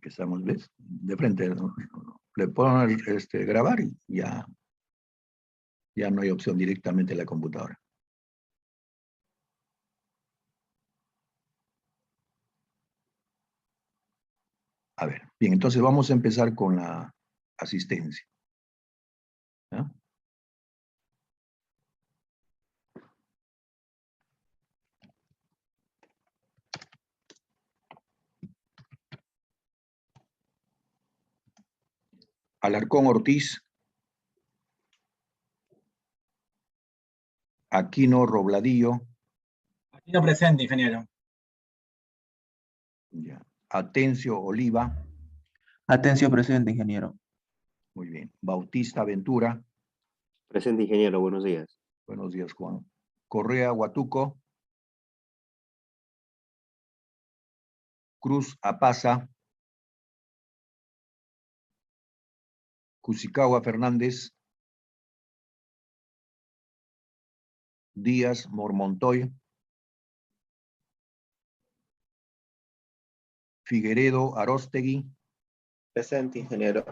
Empezamos, ¿ves? De frente, ¿no? Le pongo grabar y ya no hay opción directamente en la computadora. A ver, bien, entonces vamos a empezar con la asistencia. ¿Ya? Alarcón Ortiz. Aquino Robladillo. Aquino presente, ingeniero. Ya. Atencio Oliva. Atención presente, ingeniero. Muy bien. Bautista Ventura. Presente, ingeniero, buenos días. Buenos días, Juan. Correa Huatuco. Cruz Apaza. Cusicagua Fernández. Díaz Mormontoy. Figueredo Aróstegui. Presente, ingeniero.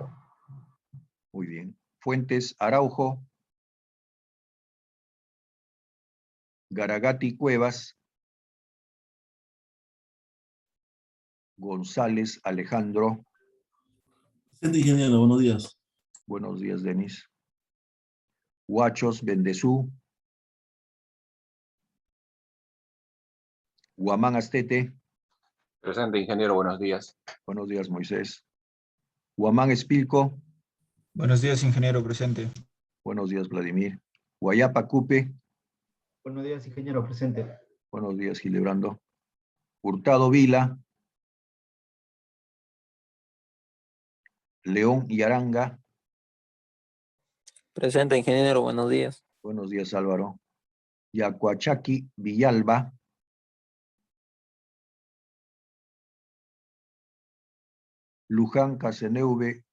Muy bien. Fuentes Araujo. Garagati Cuevas. González Alejandro. Presente, ingeniero, buenos días. Buenos días, Denis. Huachos Bendezú. Guamán Astete. Presente, ingeniero, buenos días. Buenos días, Moisés. Guamán Espilco. Buenos días, ingeniero, presente. Buenos días, Vladimir. Guayapa Cupe. Buenos días, ingeniero, presente. Buenos días, Gilebrando. Hurtado Vila. León y Aranga. Presente, ingeniero, buenos días. Buenos días, Álvaro. Yacuachaki Villalba. Luján Caseneuve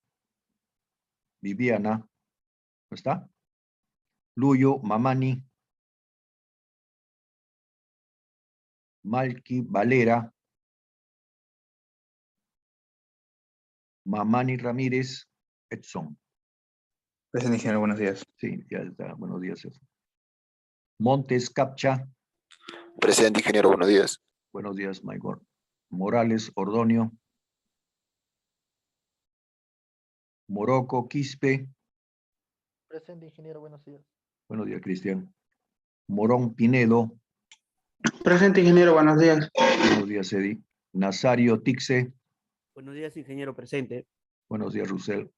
Viviana. ¿No está? Luyo Mamani. Malki Valera. Mamani Ramírez. Edson. Presente, ingeniero, buenos días. Sí, ya está. Buenos días, Edson. Montes Capcha. Presente, ingeniero, buenos días. Buenos días, Michael. Morales Ordonio. Morocco Quispe. Presente, ingeniero, buenos días. Buenos días, Cristian. Morón Pinedo. Presente, ingeniero, buenos días. Buenos días, Eddie. Nazario Tixe. Buenos días, ingeniero, presente. Buenos días, Rusel.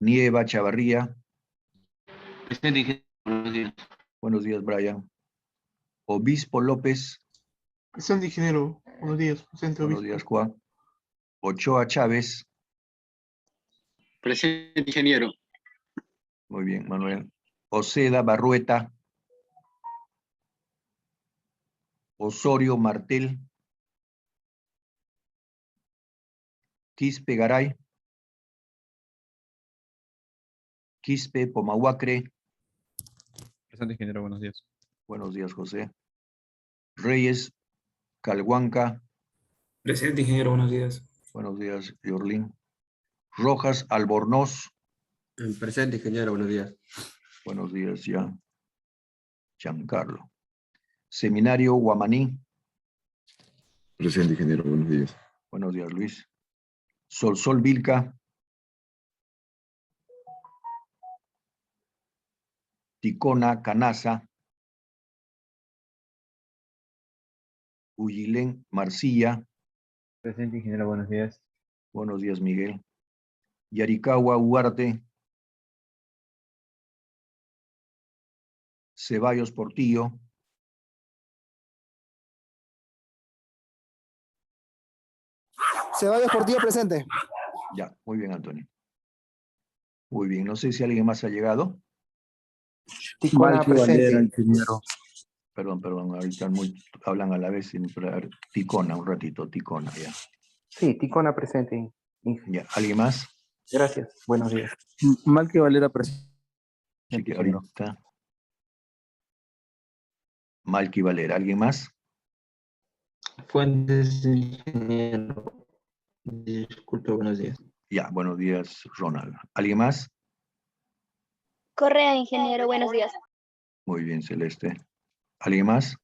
Nieva Chavarría. Presente, ingeniero, buenos días. Buenos días, Brian. Obispo López. Presente, ingeniero, buenos días. Presente, Buenos obispo. días, Juan. Ochoa Chávez. Presente, ingeniero. Muy bien, Manuel. Oceda Barrueta. Osorio Martel. Quispe Garay. Quispe Pomahuacre. Presente, ingeniero, buenos días. Buenos días, José. Reyes Calhuanca. Presente, ingeniero, buenos días. Buenos días, Yorlín. Rojas Albornoz. Presente, ingeniero, buenos días. Buenos días, ya. Giancarlo. Seminario Guamaní. Presente, ingeniero, buenos días. Buenos días, Luis. Sol Vilca. Ticona Canaza. Uyilén Marcilla. Presente, ingeniero, buenos días. Buenos días, Miguel. Yaricagua Huarte. Ceballos Portillo. Ceballos Portillo presente. Ya, muy bien, Antonio. Muy bien, no sé si alguien más ha llegado. Ticona Malky Valera, presente. ingeniero. Perdón, ahorita hablan a la vez. Ticona, un ratito, Ticona, ya. Sí, Ticona presente. Ya, ¿alguien más? Gracias, buenos días. Malky Valera presente. Sí, que ingeniero. ahorita. Malky Valera, ¿alguien más? Fuentes, ingeniero. Disculpe, buenos días. Ya, buenos días, Ronald. ¿Alguien más? Correa, ingeniero, buenos días. Muy bien, Celeste. ¿Alguien más?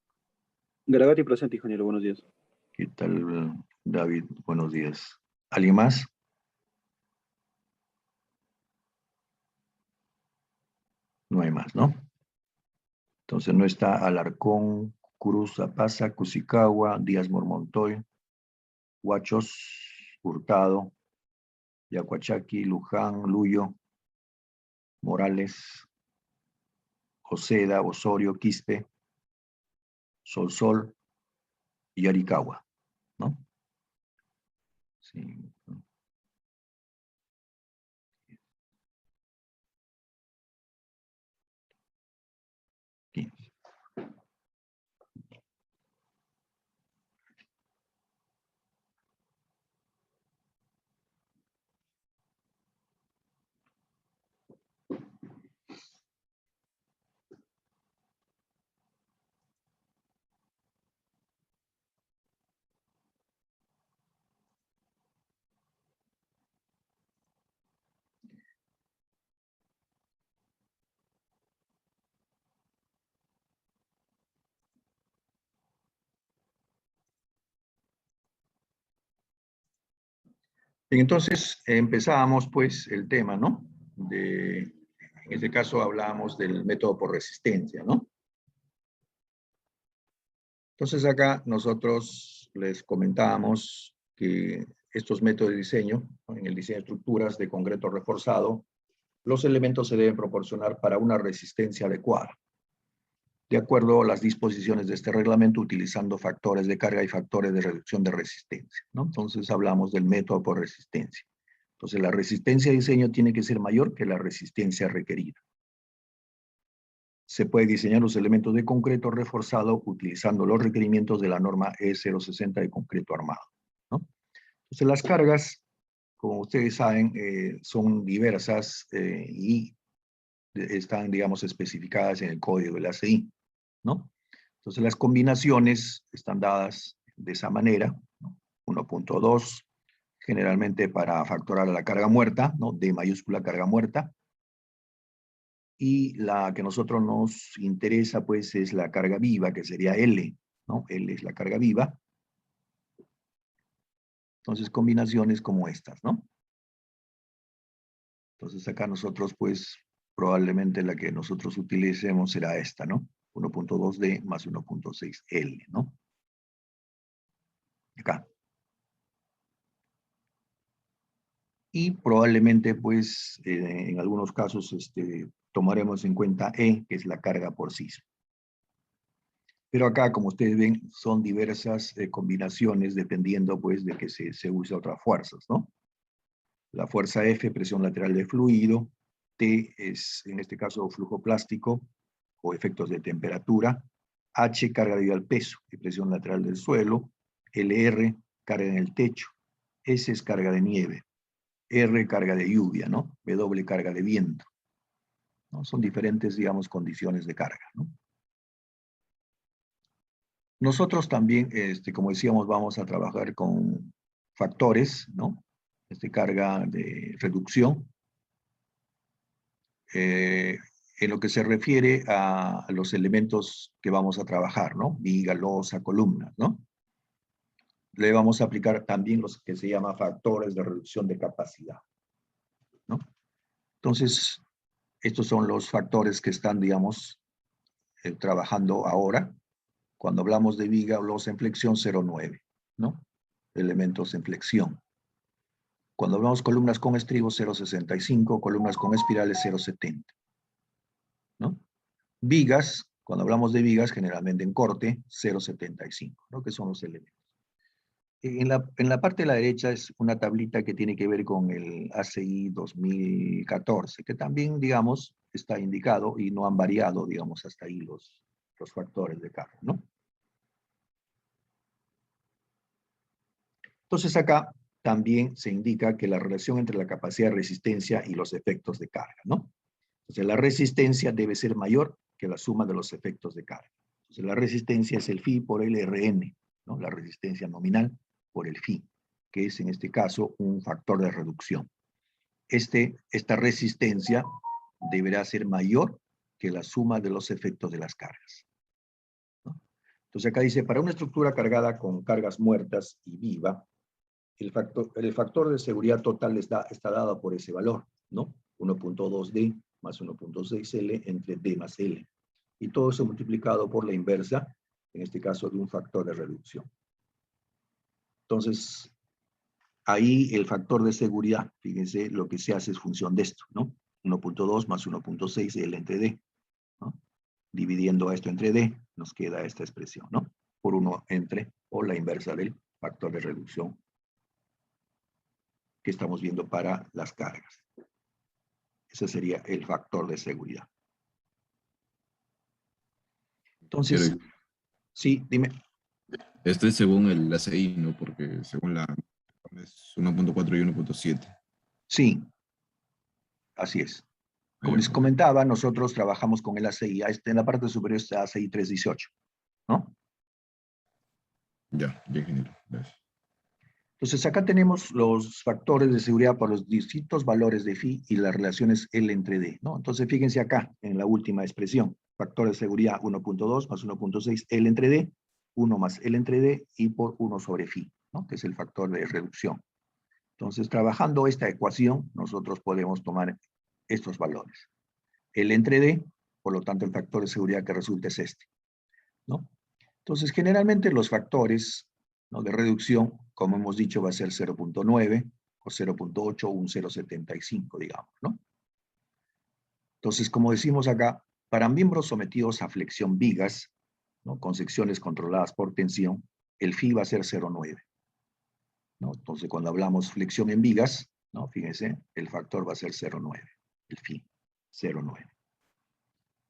Gravati presente, ingeniero. Buenos días. ¿Qué tal, David? Buenos días. ¿Alguien más? No hay más, ¿no? Entonces no está Alarcón, Cruz, Apaza, Cusicagua, Díaz Mormontoy, Huachos, Hurtado, Yacuachaqui, Luján, Luyo, Morales, Ojeda, Osorio, Quispe, Solsol y Aricagua, ¿no? Sí. Bien, entonces empezábamos pues el tema, ¿no? En este caso hablábamos del método por resistencia, ¿no? Entonces acá nosotros les comentábamos que estos métodos de diseño, ¿no? En el diseño de estructuras de concreto reforzado, los elementos se deben proporcionar para una resistencia adecuada, de acuerdo a las disposiciones de este reglamento, utilizando factores de carga y factores de reducción de resistencia, ¿no? Entonces hablamos del método por resistencia. Entonces la resistencia de diseño tiene que ser mayor que la resistencia requerida. Se puede diseñar los elementos de concreto reforzado utilizando los requerimientos de la norma E060 de concreto armado, ¿no? Entonces las cargas, como ustedes saben, son diversas y están, digamos, especificadas en el código del ACI, ¿no? Entonces las combinaciones están dadas de esa manera, ¿no? 1.2, generalmente para factorar a la carga muerta, ¿no? D mayúscula carga muerta. Y la que a nosotros nos interesa, pues, es la carga viva, que sería L, ¿no? L es la carga viva. Entonces, combinaciones como estas, ¿no? Entonces, acá nosotros, pues, probablemente la que nosotros utilicemos será esta, ¿no? 1.2D más 1.6L, ¿no? Acá. Y probablemente, pues, en algunos casos, tomaremos en cuenta E, que es la carga por sismo. Pero acá, como ustedes ven, son diversas combinaciones dependiendo, pues, de que se use otras fuerzas, ¿no? La fuerza F, presión lateral de fluido. T es, en este caso, flujo plástico o efectos de temperatura. H, carga debido al peso y presión lateral del suelo. LR, carga en el techo. S es carga de nieve. R, carga de lluvia, ¿no? W, carga de viento, ¿no? Son diferentes, digamos, condiciones de carga, ¿no? Nosotros también, como decíamos, vamos a trabajar con factores, ¿no? Carga de reducción. En lo que se refiere a los elementos que vamos a trabajar, ¿no? Viga, losa, columnas, ¿no? Le vamos a aplicar también los que se llaman factores de reducción de capacidad, ¿no? Entonces, estos son los factores que están, digamos, trabajando ahora. Cuando hablamos de viga o losa en flexión, 0,9, ¿no? Elementos en flexión. Cuando hablamos columnas con estribos, 0,65, columnas con espirales, 0,70, ¿no? Vigas, cuando hablamos de vigas, generalmente en corte, 0,75, ¿no? Que son los elementos. En la parte de la derecha es una tablita que tiene que ver con el ACI 2014, que también, digamos, está indicado y no han variado, digamos, hasta ahí los factores de carga, ¿no? Entonces acá también se indica que la relación entre la capacidad de resistencia y los efectos de carga, ¿no? Entonces la resistencia debe ser mayor que la suma de los efectos de carga. Entonces la resistencia es el phi por el Rn, ¿no? La resistencia nominal por el phi. que es en este caso un factor de reducción. Esta resistencia deberá ser mayor que la suma de los efectos de las cargas, ¿no? Entonces acá dice, para una estructura cargada con cargas muertas y viva, el factor de seguridad total está dado por ese valor, ¿no? 1.2D más 1.6L entre D más L. Y todo eso multiplicado por la inversa, en este caso de un factor de reducción. Entonces, ahí el factor de seguridad, fíjense, lo que se hace es función de esto, ¿no? 1.2 más 1.6 L entre D, ¿no? Dividiendo esto entre D, nos queda esta expresión, ¿no? Por 1 entre, o la inversa del factor de reducción que estamos viendo para las cargas. Ese sería el factor de seguridad. Entonces, sí, dime. Esto es según el ACI, ¿no? Porque según la es 1.4 y 1.7. Sí, así es. Como les comentaba, nosotros trabajamos con el ACI. En la parte superior está ACI 318, ¿no? Ya, ingeniero. Gracias. Entonces acá tenemos los factores de seguridad por los distintos valores de phi y las relaciones L entre D, ¿no? Entonces fíjense acá, en la última expresión. Factor de seguridad 1.2 más 1.6 L entre D, 1 más L entre D y por 1 sobre phi, ¿no? Que es el factor de reducción. Entonces, trabajando esta ecuación, nosotros podemos tomar estos valores. L entre D, por lo tanto, el factor de seguridad que resulta es este, ¿no? Entonces, generalmente los factores, ¿no?, de reducción, como hemos dicho, va a ser 0.9 o 0.8 o un 0.75, digamos, ¿no? Entonces, como decimos acá, para miembros sometidos a flexión vigas, ¿no?, con secciones controladas por tensión, el phi va a ser 0.9. ¿No? Entonces, cuando hablamos flexión en vigas, ¿no?, fíjense, el factor va a ser 0.9, el phi, 0.9.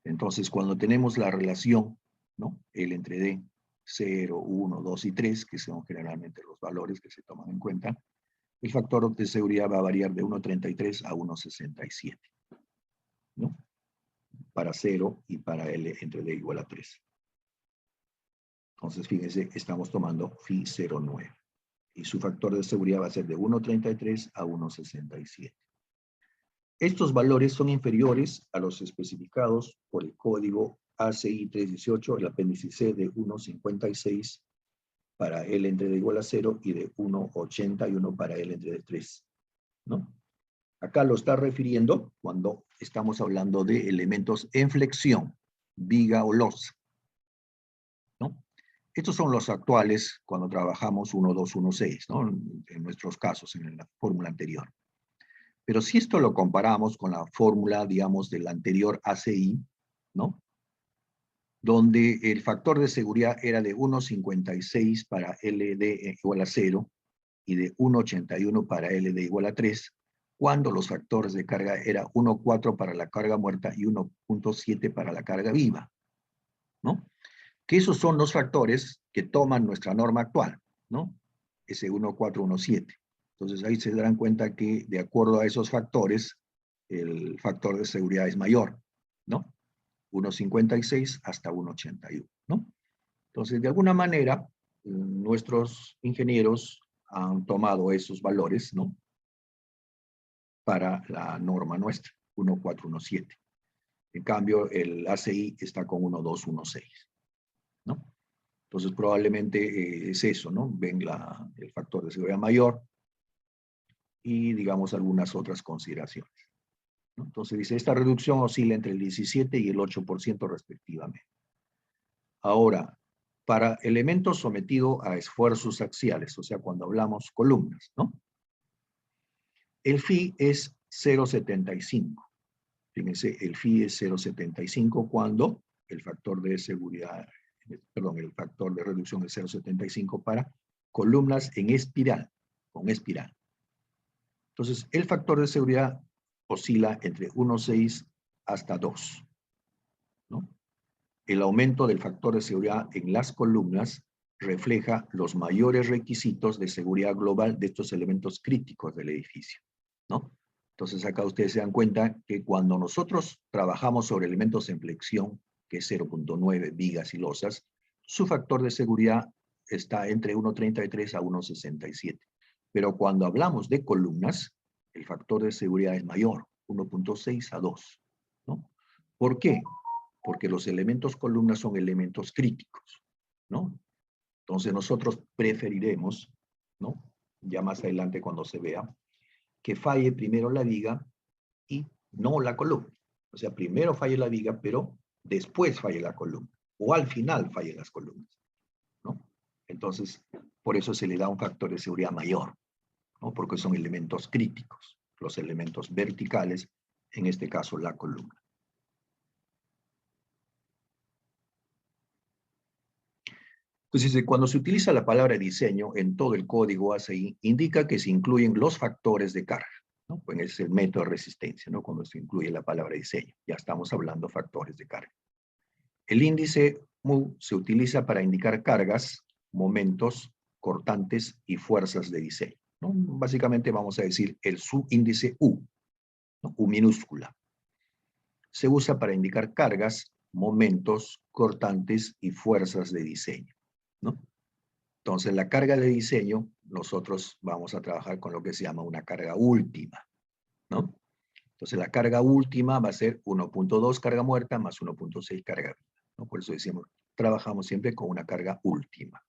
Entonces, cuando tenemos la relación, ¿no?, L entre D, 0, 1, 2 y 3, que son generalmente los valores que se toman en cuenta, el factor de seguridad va a variar de 1.33 a 1.67, ¿no? Para 0 y para L entre D igual a 3. Entonces, fíjense, estamos tomando phi 0.9. Y su factor de seguridad va a ser de 1.33 a 1.67. Estos valores son inferiores a los especificados por el código ACI 318, el apéndice C, de 1.56 para L entre D igual a 0 y de 1.81 para L entre D 3, ¿no? Acá lo está refiriendo cuando estamos hablando de elementos en flexión, viga o losa, ¿no? Estos son los actuales cuando trabajamos 1, 2, 1, 6, ¿no? En nuestros casos, en la fórmula anterior. Pero si esto lo comparamos con la fórmula, digamos, del anterior ACI, ¿no?, donde el factor de seguridad era de 1.56 para LD igual a 0 y de 1.81 para LD igual a 3, cuando los factores de carga era 1.4 para la carga muerta y 1.7 para la carga viva, ¿no? Que esos son los factores que toman nuestra norma actual, ¿no? Ese 1.417. Entonces ahí se darán cuenta que de acuerdo a esos factores, el factor de seguridad es mayor, ¿no? 1.56 hasta 1.81, ¿no? Entonces, de alguna manera, nuestros ingenieros han tomado esos valores, ¿no?, para la norma nuestra, 1.417. En cambio, el ACI está con 1.216, ¿no? Entonces, probablemente es eso, ¿no? Ven el factor de seguridad mayor y, digamos, algunas otras consideraciones, ¿no? Entonces dice, esta reducción oscila entre el 17 y el 8% respectivamente. Ahora, para elementos sometidos a esfuerzos axiales, o sea, cuando hablamos columnas, ¿no?, el phi es 0.75. Fíjense, el phi es 0.75 cuando el factor de seguridad, perdón, el factor de reducción es 0.75 para columnas en espiral, con espiral. Entonces, el factor de seguridad oscila entre 1.6 hasta 2, ¿no? El aumento del factor de seguridad en las columnas refleja los mayores requisitos de seguridad global de estos elementos críticos del edificio, ¿no? Entonces acá ustedes se dan cuenta que cuando nosotros trabajamos sobre elementos en flexión, que es 0.9 vigas y losas, su factor de seguridad está entre 1.33 a 1.67. Pero cuando hablamos de columnas, el factor de seguridad es mayor, 1.6 a 2, ¿no? ¿Por qué? Porque los elementos columnas son elementos críticos, ¿no? Entonces nosotros preferiremos, ¿no? Ya más adelante cuando se vea, que falle primero la viga y no la columna. O sea, primero falle la viga, pero después falle la columna. O al final fallen las columnas, ¿no? Entonces, por eso se le da un factor de seguridad mayor, ¿no? Porque son elementos críticos, los elementos verticales, en este caso la columna. Entonces, cuando se utiliza la palabra diseño en todo el código ACI, indica que se incluyen los factores de carga, ¿no? Pues es el método de resistencia, ¿no? Cuando se incluye la palabra diseño, ya estamos hablando factores de carga. El índice mu se utiliza para indicar cargas, momentos, cortantes y fuerzas de diseño, ¿no? Básicamente vamos a decir el subíndice U, ¿no? U minúscula. Se usa para indicar cargas, momentos, cortantes y fuerzas de diseño, ¿no? Entonces, la carga de diseño, nosotros vamos a trabajar con lo que se llama una carga última, ¿no? Entonces, la carga última va a ser 1.2 carga muerta más 1.6 carga viva, ¿no? Por eso decimos, trabajamos siempre con una carga última.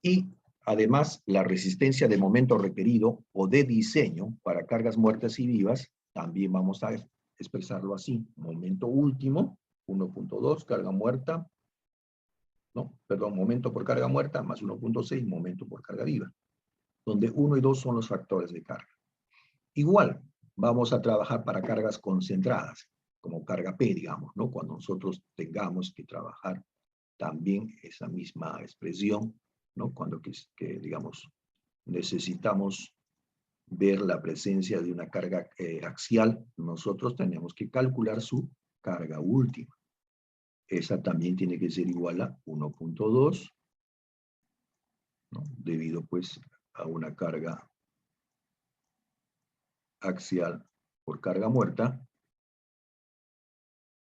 Y, además, la resistencia de momento requerido o de diseño para cargas muertas y vivas, también vamos a expresarlo así. Momento último, 1.2 carga muerta, no, perdón, momento por carga muerta más 1.6 momento por carga viva, donde 1 y 2 son los factores de carga. Igual, vamos a trabajar para cargas concentradas, como carga P, digamos, ¿no? Cuando nosotros tengamos que trabajar también esa misma expresión, ¿no? Cuando digamos, necesitamos ver la presencia de una carga axial, nosotros tenemos que calcular su carga última. Esa también tiene que ser igual a 1.2, ¿no? Debido pues a una carga axial por carga muerta,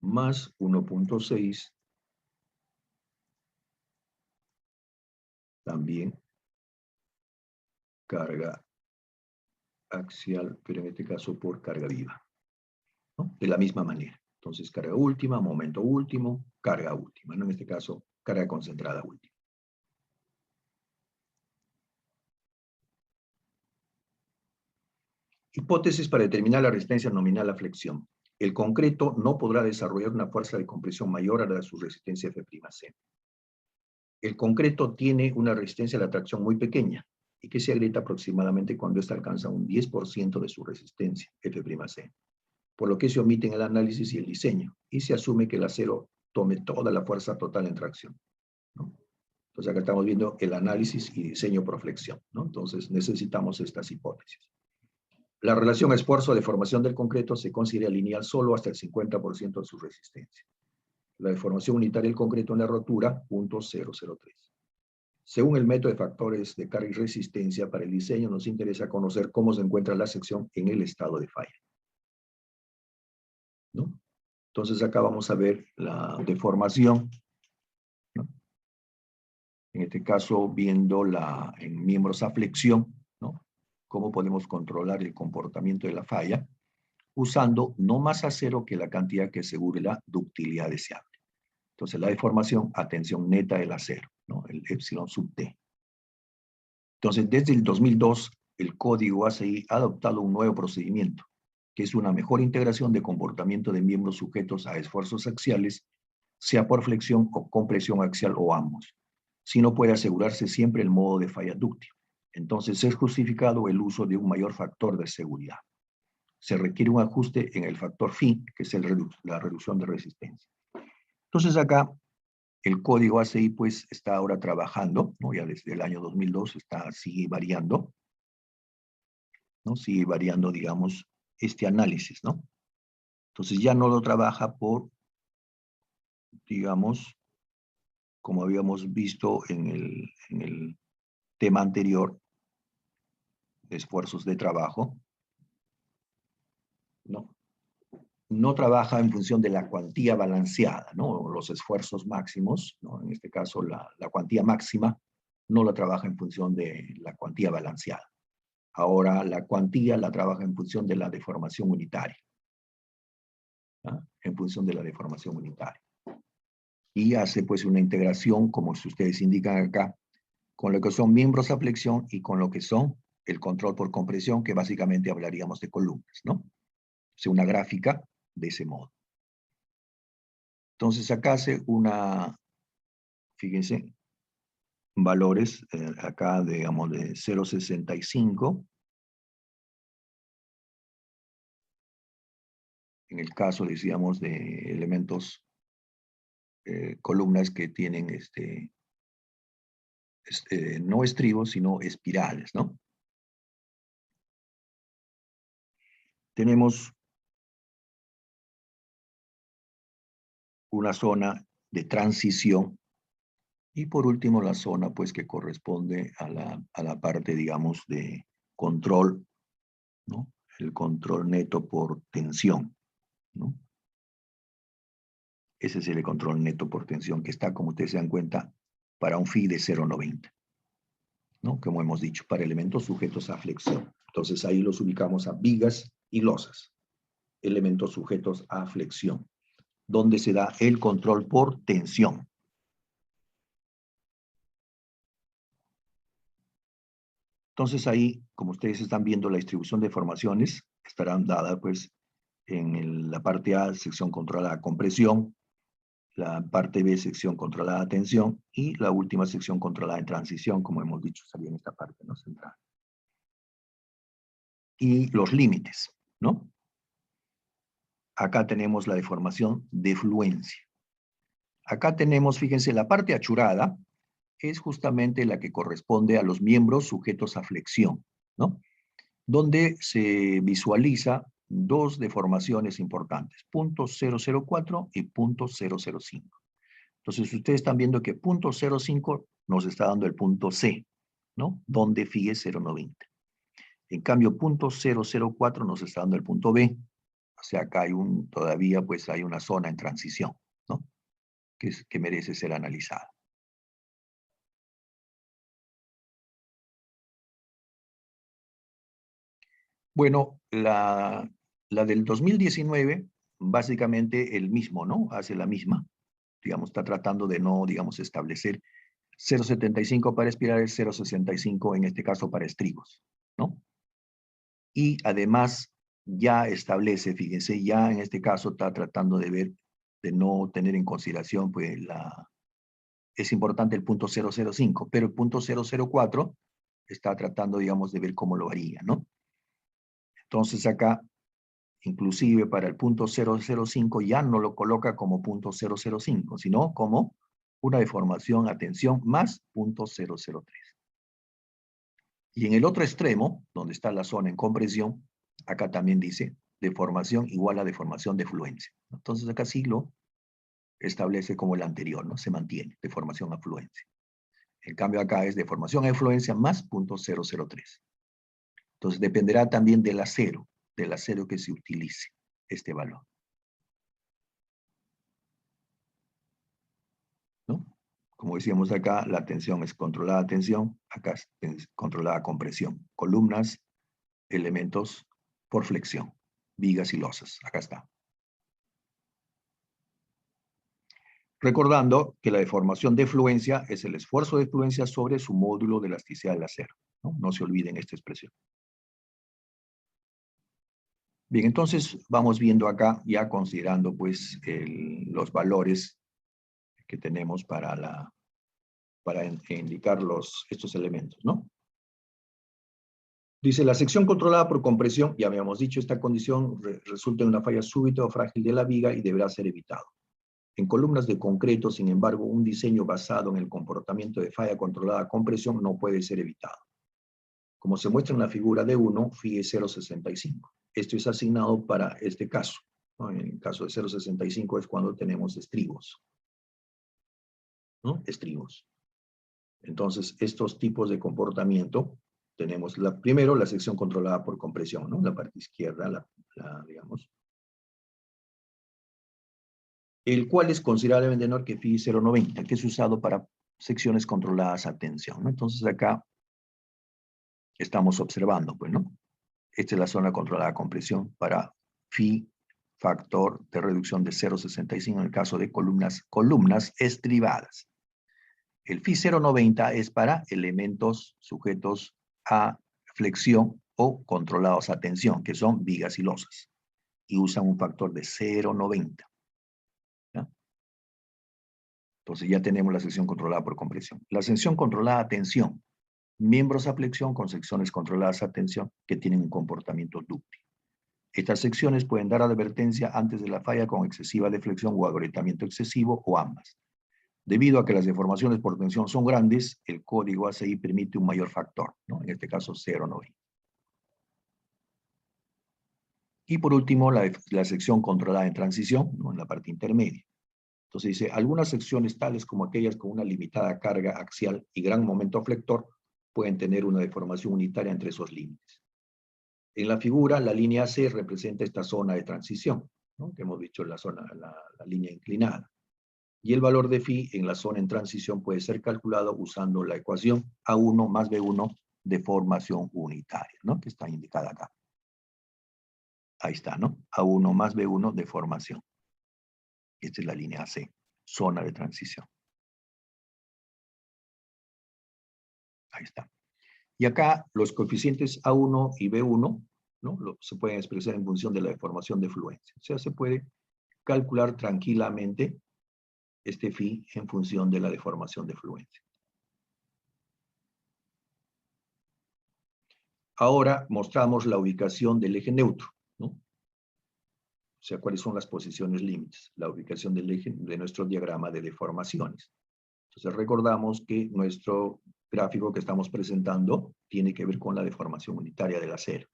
más 1.6 también carga axial, pero en este caso por carga viva, ¿no? De la misma manera. Entonces, carga última, momento último, carga última, ¿no? En este caso, carga concentrada última. Hipótesis para determinar la resistencia nominal a flexión. El concreto no podrá desarrollar una fuerza de compresión mayor a la de su resistencia F'C. El concreto tiene una resistencia a la tracción muy pequeña y que se agrieta aproximadamente cuando ésta alcanza un 10% de su resistencia F'C. Por lo que se omite en el análisis y el diseño, y se asume que el acero tome toda la fuerza total en tracción, ¿no? Entonces acá estamos viendo el análisis y diseño por flexión, ¿no? Entonces necesitamos estas hipótesis. La relación esfuerzo-deformación del concreto se considera lineal solo hasta el 50% de su resistencia. La deformación unitaria del concreto en la rotura, 0.003. Según el método de factores de carga y resistencia para el diseño, nos interesa conocer cómo se encuentra la sección en el estado de falla, ¿no? Entonces acá vamos a ver la deformación, ¿no? En este caso viendo en miembros a flexión, ¿no? Cómo podemos controlar el comportamiento de la falla usando no más acero que la cantidad que asegure la ductilidad deseable. Entonces la deformación a tensión neta del acero, ¿no? El epsilon sub T. Entonces desde el 2002 el código ACI ha adoptado un nuevo procedimiento, que es una mejor integración de comportamiento de miembros sujetos a esfuerzos axiales, sea por flexión o compresión axial o ambos, si no puede asegurarse siempre el modo de falla dúctil. Entonces es justificado el uso de un mayor factor de seguridad. Se requiere un ajuste en el factor phi, que es la reducción de resistencia. Entonces acá el código ACI pues está ahora trabajando, ¿no? Ya desde el año 2002 sigue variando, ¿no? Sigue variando, digamos, este análisis, ¿no? Entonces ya no lo trabaja por, digamos, como habíamos visto en el tema anterior, de esfuerzos de trabajo, ¿no? No trabaja en función de la cuantía balanceada, ¿no? Los esfuerzos máximos, ¿no? En este caso la cuantía máxima no la trabaja en función de la cuantía balanceada. Ahora la cuantía la trabaja en función de la deformación unitaria. En función de la deformación unitaria. Y hace pues una integración, como ustedes indican acá, con lo que son miembros a flexión y con lo que son el control por compresión, que básicamente hablaríamos de columnas, ¿no? O sea, una gráfica de ese modo. Entonces acá hace una, fíjense, valores acá, digamos, de 0,65. En el caso, decíamos, de elementos, columnas que tienen no estribos, sino espirales, ¿no? Tenemos una zona de transición y por último la zona pues que corresponde a la parte, digamos, de control, ¿no? El control neto por tensión, ¿no? Ese es el control neto por tensión que está, como ustedes se dan cuenta, para un phi de 0,90, ¿no? Como hemos dicho, para elementos sujetos a flexión. Entonces ahí los ubicamos a vigas y losas, elementos sujetos a flexión, donde se da el control por tensión. Entonces ahí, como ustedes están viendo, la distribución de formaciones estarán dadas pues en la parte A, sección controlada compresión, la parte B, sección controlada tensión, y la última sección controlada en transición, como hemos dicho, salía en esta parte, ¿no? Central. Y los límites, ¿no? Acá tenemos la deformación de fluencia. Acá tenemos, fíjense, la parte achurada es justamente la que corresponde a los miembros sujetos a flexión, ¿no? Donde se visualiza dos deformaciones importantes, punto 004 y punto 005. Entonces, ustedes están viendo que punto 05 nos está dando el punto C, ¿no? Donde phi es 0,90. En cambio, punto 004 nos está dando el punto B. O sea, acá hay todavía pues hay una zona en transición, ¿no? Que merece ser analizada. Bueno, la del 2019, básicamente el mismo, ¿no? Hace la misma. Digamos, está tratando de no, digamos, establecer 0,75 para espirales, 0,65 en este caso para estribos, ¿no? Y además ya establece, fíjense, ya en este caso está tratando de ver, de no tener en consideración, pues es importante el punto 005, pero el punto 004 está tratando, digamos, de ver cómo lo haría, ¿no? Entonces acá, inclusive para el punto 005 ya no lo coloca como punto 005, sino como una deformación a tensión más punto 003. Y en el otro extremo, donde está la zona en compresión, acá también dice deformación igual a deformación de fluencia. Entonces acá sí lo establece como el anterior, ¿no? Se mantiene, deformación a fluencia. En cambio acá es deformación a influencia más punto 003. Entonces dependerá también del acero que se utilice este valor, ¿no? Como decíamos acá, la tensión es controlada tensión, acá es controlada compresión. Columnas, elementos por flexión, vigas y losas, acá está. Recordando que la deformación de fluencia es el esfuerzo de fluencia sobre su módulo de elasticidad del acero, ¿no? No se olviden esta expresión. Bien, entonces vamos viendo acá, ya considerando pues los valores que tenemos para indicar estos elementos, ¿no? Dice, la sección controlada por compresión, ya habíamos dicho, esta condición resulta en una falla súbita o frágil de la viga y deberá ser evitado. En columnas de concreto, sin embargo, un diseño basado en el comportamiento de falla controlada a compresión no puede ser evitado. Como se muestra en la figura D1, phi es 0,65. Esto es asignado para este caso, ¿no? En el caso de 0,65 es cuando tenemos estribos, ¿no? Estribos. Entonces, estos tipos de comportamiento, tenemos primero la sección controlada por compresión, ¿no? La parte izquierda, digamos, el cual es considerablemente menor que phi 0,90, que es usado para secciones controladas a tensión, ¿no? Entonces acá estamos observando, pues, ¿no? Esta es la zona controlada a compresión para phi, factor de reducción de 0,65 en el caso de columnas estribadas. El phi 0,90 es para elementos sujetos a flexión o controlados a tensión, que son vigas y losas, y usan un factor de 0,90. ¿Ya? Entonces ya tenemos la sección controlada por compresión. La sección controlada a tensión, miembros a flexión con secciones controladas a tensión que tienen un comportamiento dúctil. Estas secciones pueden dar advertencia antes de la falla con excesiva deflexión o agrietamiento excesivo o ambas. Debido a que las deformaciones por tensión son grandes, el código ACI permite un mayor factor, ¿no? En este caso 0,90. Y por último, la sección controlada en transición, ¿no? En la parte intermedia. Entonces dice, algunas secciones tales como aquellas con una limitada carga axial y gran momento flector pueden tener una deformación unitaria entre esos límites. En la figura, la línea C representa esta zona de transición, ¿no? Que hemos dicho la línea inclinada. Y el valor de phi en la zona en transición puede ser calculado usando la ecuación A1 más B1 de formación unitaria, ¿no? Que está indicada acá. Ahí está, ¿no? A1 más B1 de formación. Esta es la línea C, zona de transición. Ahí está. Y acá los coeficientes A1 y B1, ¿no? Se pueden expresar en función de la deformación de fluencia. O sea, se puede calcular tranquilamente este phi en función de la deformación de fluencia. Ahora mostramos la ubicación del eje neutro, ¿no? O sea, cuáles son las posiciones límites, la ubicación del eje de nuestro diagrama de deformaciones. Entonces recordamos que nuestro gráfico que estamos presentando tiene que ver con la deformación unitaria del acero.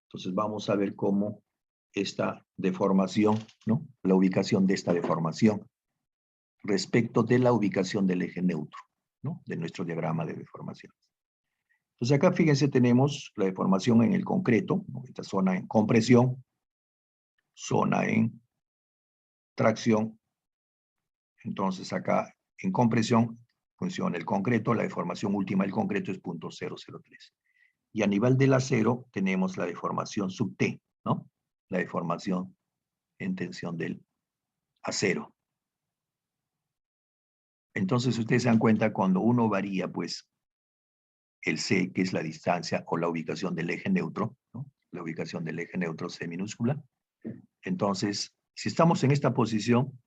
Entonces vamos a ver cómo esta deformación, ¿no? La ubicación de esta deformación respecto de la ubicación del eje neutro, ¿no? De nuestro diagrama de deformaciones. Entonces acá fíjense tenemos la deformación en el concreto, ¿no? Esta zona en compresión, zona en tracción. Entonces acá en compresión funciona el concreto, la deformación última del concreto es 0.003. Y a nivel del acero tenemos la deformación sub T, ¿no? La deformación en tensión del acero. Entonces ustedes se dan cuenta cuando uno varía, pues, el C, que es la distancia o la ubicación del eje neutro, ¿no? La ubicación del eje neutro C minúscula. Entonces, si estamos en esta posición,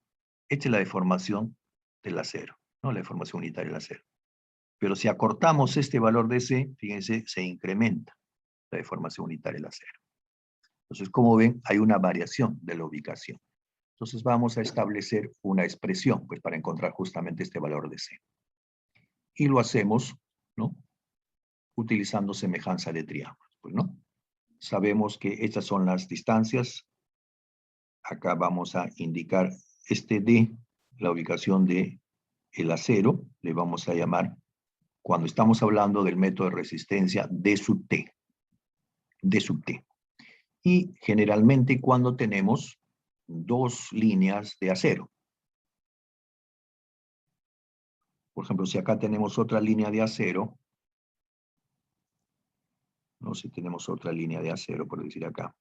esta es la deformación del acero, ¿no? La deformación unitaria del acero. Pero si acortamos este valor de C, fíjense, se incrementa la deformación unitaria del acero. Entonces, como ven, hay una variación de la ubicación. Entonces vamos a establecer una expresión, pues, para encontrar justamente este valor de C. Y lo hacemos, ¿no? Utilizando semejanza de triángulos, pues, ¿no? Sabemos que estas son las distancias. Acá vamos a indicar este D, la ubicación de el acero, le vamos a llamar, cuando estamos hablando del método de resistencia, D sub T. D sub T. Y generalmente cuando tenemos dos líneas de acero. Por ejemplo, si acá tenemos otra línea de acero, no sé si tenemos otra línea de acero, por decir acá.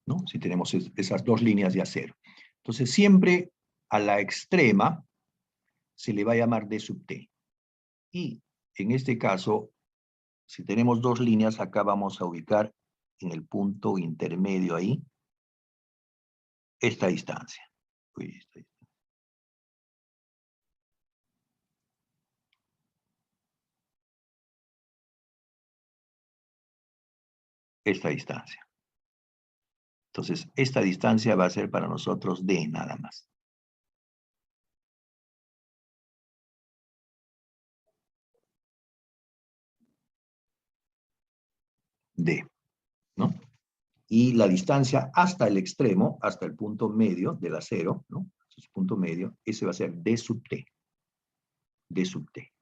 ¿No? Si tenemos esas dos líneas de acero. Entonces, siempre a la extrema se le va a llamar D sub T. Y en este caso, si tenemos dos líneas, acá vamos a ubicar en el punto intermedio ahí, esta distancia. Esta distancia. Entonces, esta distancia va a ser para nosotros D nada más. D, ¿no? Y la distancia hasta el extremo, hasta el punto medio del acero, ¿no? Ese punto medio, ese va a ser D sub T. D sub T.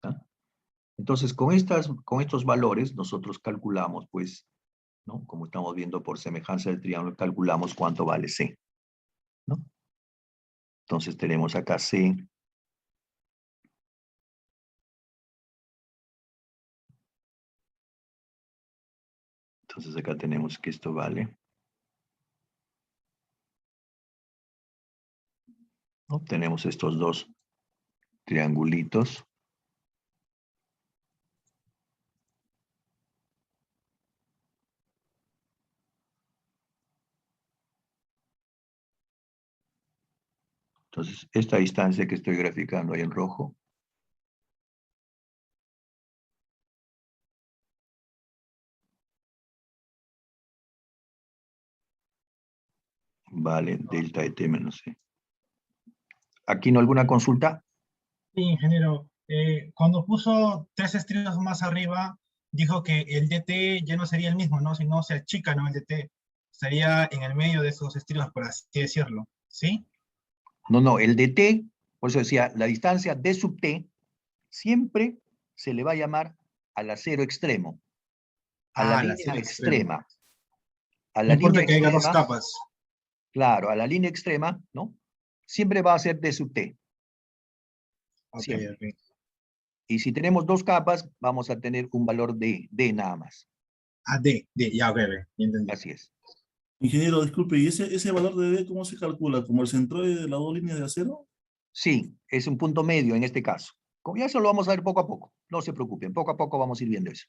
¿Ah? Entonces, con estos valores, nosotros calculamos, pues, ¿no? Como estamos viendo por semejanza del triángulo, calculamos cuánto vale C, ¿no? Entonces tenemos acá C. Entonces acá tenemos que esto vale. ¿No? Tenemos estos dos triangulitos. Entonces, esta distancia que estoy graficando ahí en rojo, vale delta de t menos c. ¿Aquí no alguna consulta? Sí, ingeniero. Cuando puso 3 estribos más arriba, dijo que el DT ya no sería el mismo, ¿no? Sino se achica, ¿no? El DT. Estaría en el medio de esos estribos, por así decirlo. ¿Sí? No, el de t, por eso decía, la distancia d sub t, siempre se le va a llamar al acero extremo, a la línea extrema. A la No importa línea que haya dos extrema, capas. claro, a la línea extrema, ¿no? Siempre va a ser d sub t. Ok, Siempre. ok. Y si tenemos dos capas, vamos a tener un valor de d nada más. Ah, D, ya, ok, ya entendí. Así es. Ingeniero, disculpe, ¿y ese valor de D cómo se calcula? ¿Como el centroide de las dos líneas de acero? Sí, es un punto medio en este caso. Como ya eso lo vamos a ver poco a poco. No se preocupen, poco a poco vamos a ir viendo eso.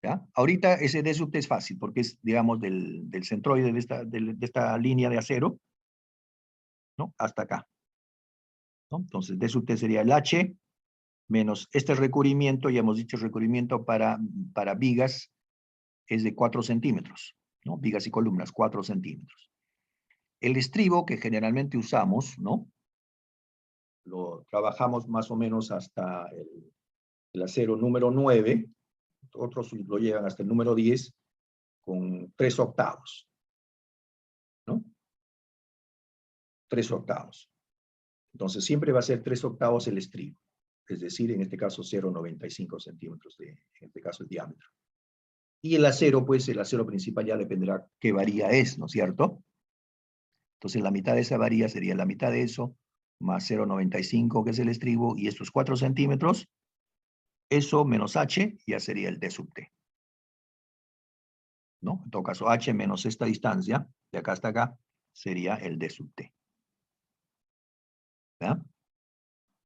¿Ya? Ahorita ese d sub t es fácil, porque es, digamos, del centroide de esta línea de acero, ¿no? Hasta acá. ¿No? Entonces, d sub t sería el h menos este recubrimiento, ya hemos dicho, el recubrimiento para vigas es de 4 centímetros, ¿no? Vigas y columnas, 4 centímetros. El estribo que generalmente usamos, ¿no? Lo trabajamos más o menos hasta el acero número 9, otros lo llevan hasta el número 10 con 3 octavos, ¿no? 3 octavos. Entonces siempre va a ser 3 octavos el estribo, es decir, en este caso 0,95 centímetros en este caso el diámetro. Y el acero, pues el acero principal ya dependerá qué varía es, ¿no es cierto? Entonces la mitad de esa varía sería la mitad de eso, más 0,95 que es el estribo, y estos 4 centímetros, eso menos h ya sería el d sub t. ¿No? En todo caso, h menos esta distancia, de acá hasta acá, sería el d sub t. ¿Ya?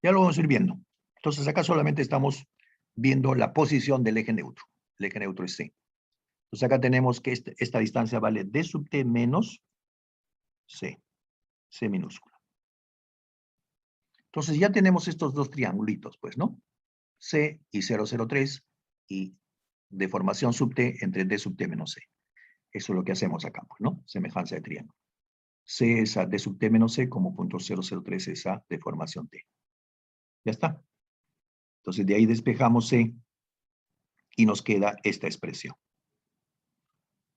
Ya lo vamos a ir viendo. Entonces acá solamente estamos viendo la posición del eje neutro. El eje neutro es c. Entonces acá tenemos que esta distancia vale d sub t menos c. C minúscula. Entonces ya tenemos estos dos triangulitos, pues, ¿no? C y 0,03 y deformación sub t entre d sub t menos c. Eso es lo que hacemos acá, pues, ¿no? Semejanza de triángulo. C es a d sub t menos c como punto 0,03 es a deformación t. Ya está. Entonces de ahí despejamos c y nos queda esta expresión,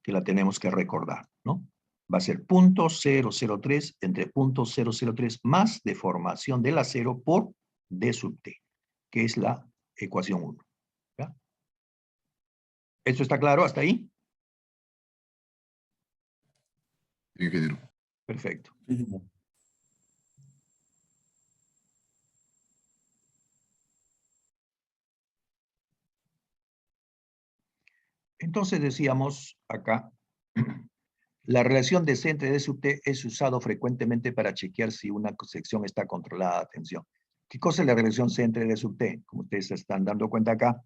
que la tenemos que recordar, ¿no? Va a ser punto 003 entre punto 003 más deformación del acero por d sub t, que es la ecuación 1. ¿Ya? ¿Esto está claro hasta ahí? Ingeniero. Perfecto. Entonces decíamos acá, la relación de C entre D sub T es usado frecuentemente para chequear si una sección está controlada. Atención. ¿Qué cosa es la relación C entre D sub T? Como ustedes se están dando cuenta acá,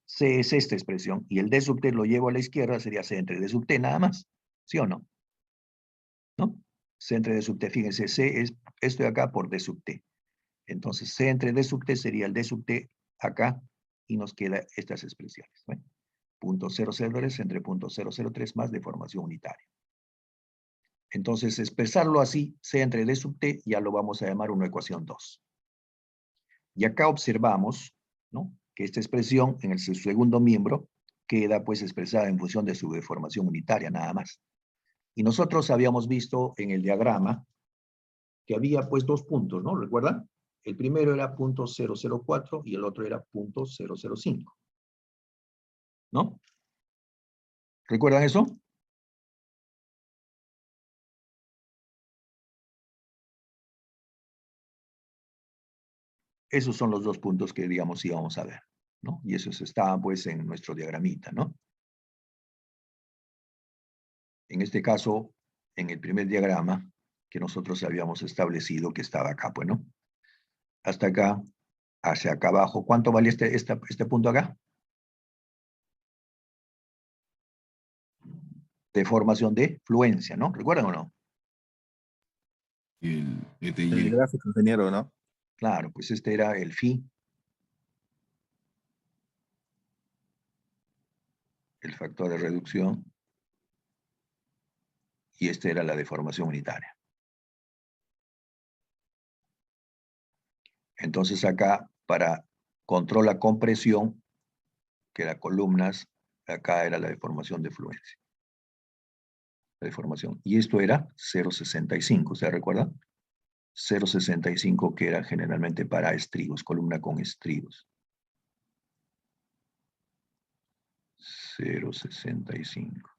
C es esta expresión, y el D sub T lo llevo a la izquierda, sería C entre D sub T nada más. ¿Sí o no? ¿No? C entre D sub T, fíjense, C es esto de acá por D sub T. Entonces, C entre D sub T sería el D sub T acá, y nos queda estas expresiones. ¿Ven? Punto 003 entre punto 003 más deformación unitaria. Entonces, expresarlo así, C entre D sub T, ya lo vamos a llamar una ecuación 2. Y acá observamos, ¿no?, que esta expresión en el segundo miembro queda pues expresada en función de su deformación unitaria, nada más. Y nosotros habíamos visto en el diagrama que había pues dos puntos, ¿no? ¿Recuerdan? El primero era punto 004 y el otro era punto 005. ¿No? ¿Recuerdan eso? Esos son los dos puntos que, digamos, íbamos a ver, ¿no? Y esos estaban, pues, en nuestro diagramita, ¿no? En este caso, en el primer diagrama que nosotros habíamos establecido, que estaba acá, pues, ¿no? Hasta acá, hacia acá abajo. ¿Cuánto vale este punto acá? Deformación de fluencia, ¿no? ¿Recuerdan o no? El ETY. El gráfico, ingeniero, ¿no? Claro, pues este era el phi. El factor de reducción. Y esta era la deformación unitaria. Entonces acá, para control a compresión, que era columnas, acá era la deformación de fluencia. La deformación. Y esto era 0,65, ¿se recuerdan? 0,65 que era generalmente para estribos, columna con estribos. 0,65.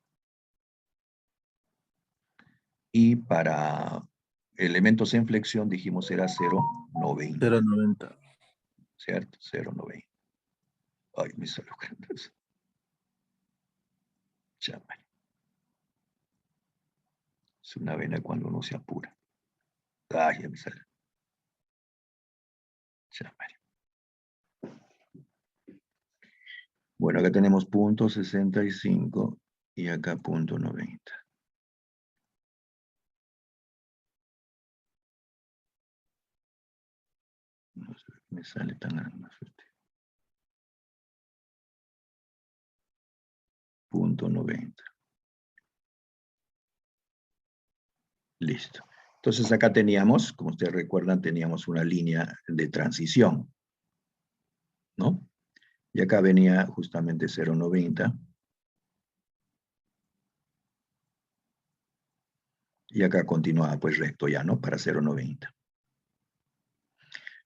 Y para elementos en flexión dijimos era 0,90. 0,90. ¿Cierto? 0,90. Ay, me salió grandes. Chámale. Es una vena cuando uno se apura. Ay, ya me salió. Chámale. Bueno, acá tenemos punto 65 y acá punto 90. No sé, me sale tan más fuerte. Punto 90. Listo. Entonces acá teníamos, como ustedes recuerdan, teníamos una línea de transición, ¿no? Y acá venía justamente 0,90. Y acá continuaba pues recto ya, ¿no? Para 0,90.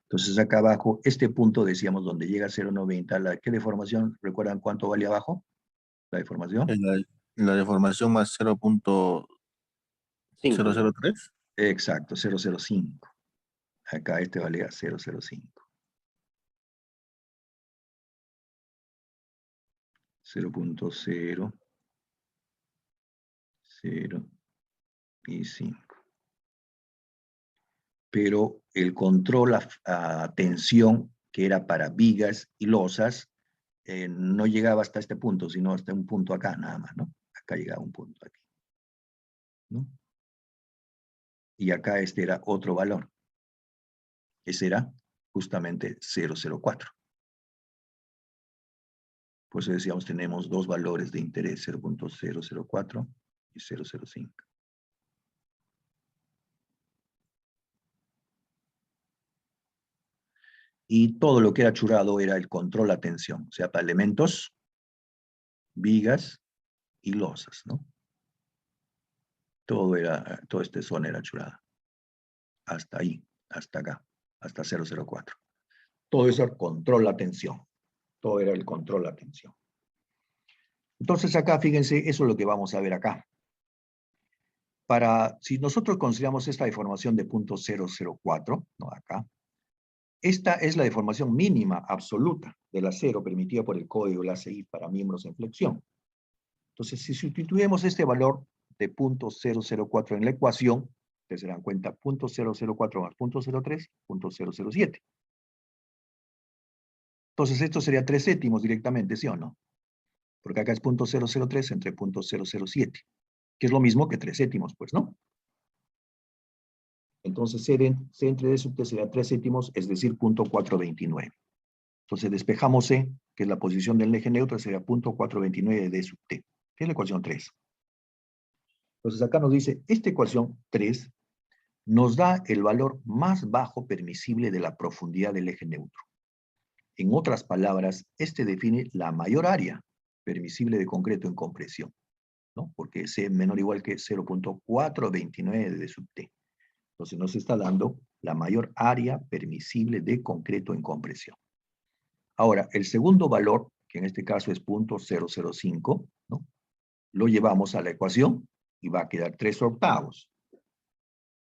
Entonces acá abajo, este punto decíamos donde llega a 0,90, ¿qué deformación? ¿Recuerdan cuánto vale abajo? ¿La deformación? La deformación más 0.003. Exacto, 0,05. Acá este valía 0,05. 0.0, 0 y 5. Pero el control a tensión, que era para vigas y losas, no llegaba hasta este punto, sino hasta un punto acá nada más, ¿no? Acá llegaba un punto aquí, ¿no? Y acá este era otro valor. Ese era justamente 0,04. Por eso decíamos, tenemos dos valores de interés, 0.004 y 0,05. Y todo lo que era churado era el control a tensión, o sea, para elementos, vigas y losas, ¿no? Toda esta zona era churada. Hasta ahí, hasta acá, hasta 0,04. Todo eso era control a tensión. Todo era el control a tensión. Entonces acá, fíjense, eso es lo que vamos a ver acá. Si nosotros consideramos esta deformación de punto 0,04, ¿no? Acá, esta es la deformación mínima absoluta del acero permitida por el código de la ACI para miembros en flexión. Entonces, si sustituimos este valor de punto 0,04 en la ecuación, ustedes se dan cuenta, punto 0,04 más punto 0,3, punto 0,07. Entonces, esto sería 3 séptimos directamente, ¿sí o no? Porque acá es punto 0,03 entre punto 0,07, que es lo mismo que 3 séptimos, pues, ¿no? Entonces, C entre D sub T sería 3 séptimos, es decir, punto 429. Entonces, despejamos C, que es la posición del eje neutro, sería punto 429 de D sub T, que es la ecuación 3. Entonces, acá nos dice, esta ecuación 3 nos da el valor más bajo permisible de la profundidad del eje neutro. En otras palabras, este define la mayor área permisible de concreto en compresión, ¿no? Porque es menor o igual que 0.429 de D sub T. Entonces nos está dando la mayor área permisible de concreto en compresión. Ahora, el segundo valor, que en este caso es .005, ¿no? lo llevamos a la ecuación y va a quedar 3/8,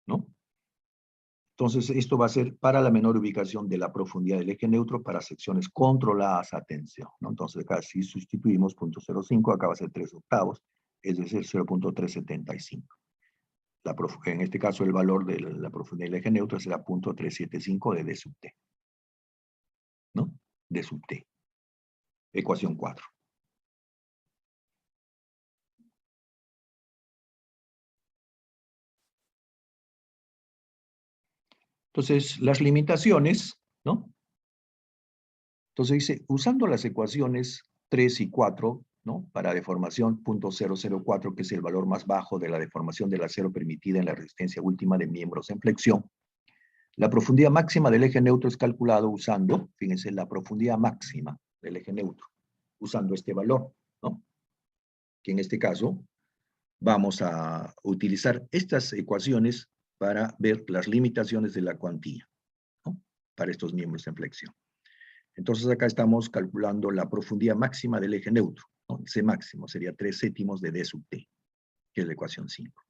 ¿no? Entonces, esto va a ser para la menor ubicación de la profundidad del eje neutro para secciones controladas a tensión, ¿no? Entonces, acá si sustituimos 0.05, acá va a ser 3/8, es decir, 0.375. En este caso, el valor de la profundidad del eje neutro será 0.375 de D sub T, ¿no? D sub T. Ecuación 4. Entonces, las limitaciones, ¿no? Entonces dice, usando las ecuaciones 3 y 4, ¿no? Para deformación 0.004, que es el valor más bajo de la deformación del acero permitida en la resistencia última de miembros en flexión, la profundidad máxima del eje neutro es calculado usando, fíjense, la profundidad máxima del eje neutro, usando este valor, ¿no? Que en este caso vamos a utilizar estas ecuaciones para ver las limitaciones de la cuantía, ¿no? Para estos miembros en flexión. Entonces acá estamos calculando la profundidad máxima del eje neutro, ¿no? Ese máximo sería 3/7 de D sub T, que es la ecuación 5.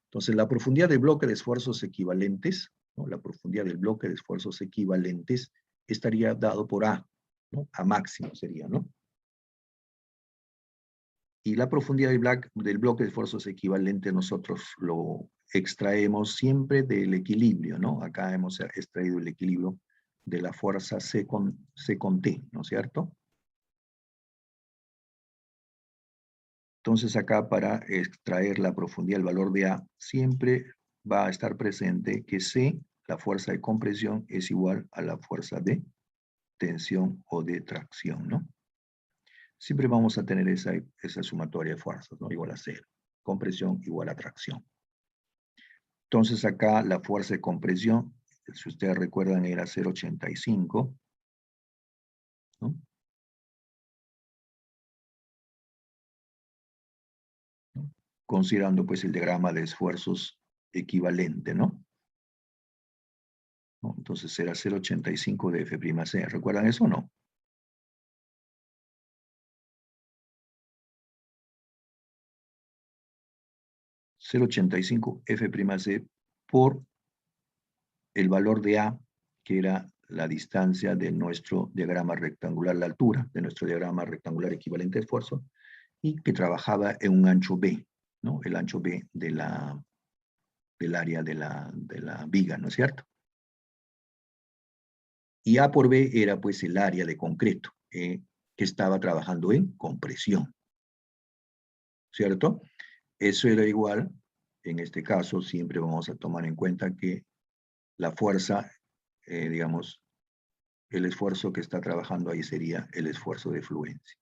Entonces la profundidad del bloque de esfuerzos equivalentes, ¿no? La profundidad del bloque de esfuerzos equivalentes estaría dado por A, ¿no? A máximo sería, ¿no? Y la profundidad del bloque de esfuerzos equivalentes nosotros lo extraemos siempre del equilibrio, ¿no? Acá hemos extraído el equilibrio de la fuerza C con T, ¿no es cierto? Entonces acá para extraer la profundidad del valor de A, siempre va a estar presente que C, la fuerza de compresión, es igual a la fuerza de tensión o de tracción, ¿no? Siempre vamos a tener esa sumatoria de fuerzas, ¿no? Igual a 0. Compresión igual a tracción. Entonces acá la fuerza de compresión, si ustedes recuerdan, era 0.85, ¿no? Considerando pues el diagrama de esfuerzos equivalente, ¿no? Entonces será 0.85 de F'C. ¿Recuerdan eso o no? .85 F'C por el valor de A, que era la distancia de nuestro diagrama rectangular, la altura de nuestro diagrama rectangular equivalente de esfuerzo, y que trabajaba en un ancho B, ¿no? El ancho B del área de la viga, ¿no es cierto? Y A por B era pues el área de concreto, que estaba trabajando en compresión, ¿cierto? Eso era igual, en este caso siempre vamos a tomar en cuenta que la fuerza, digamos, el esfuerzo que está trabajando ahí sería el esfuerzo de fluencia,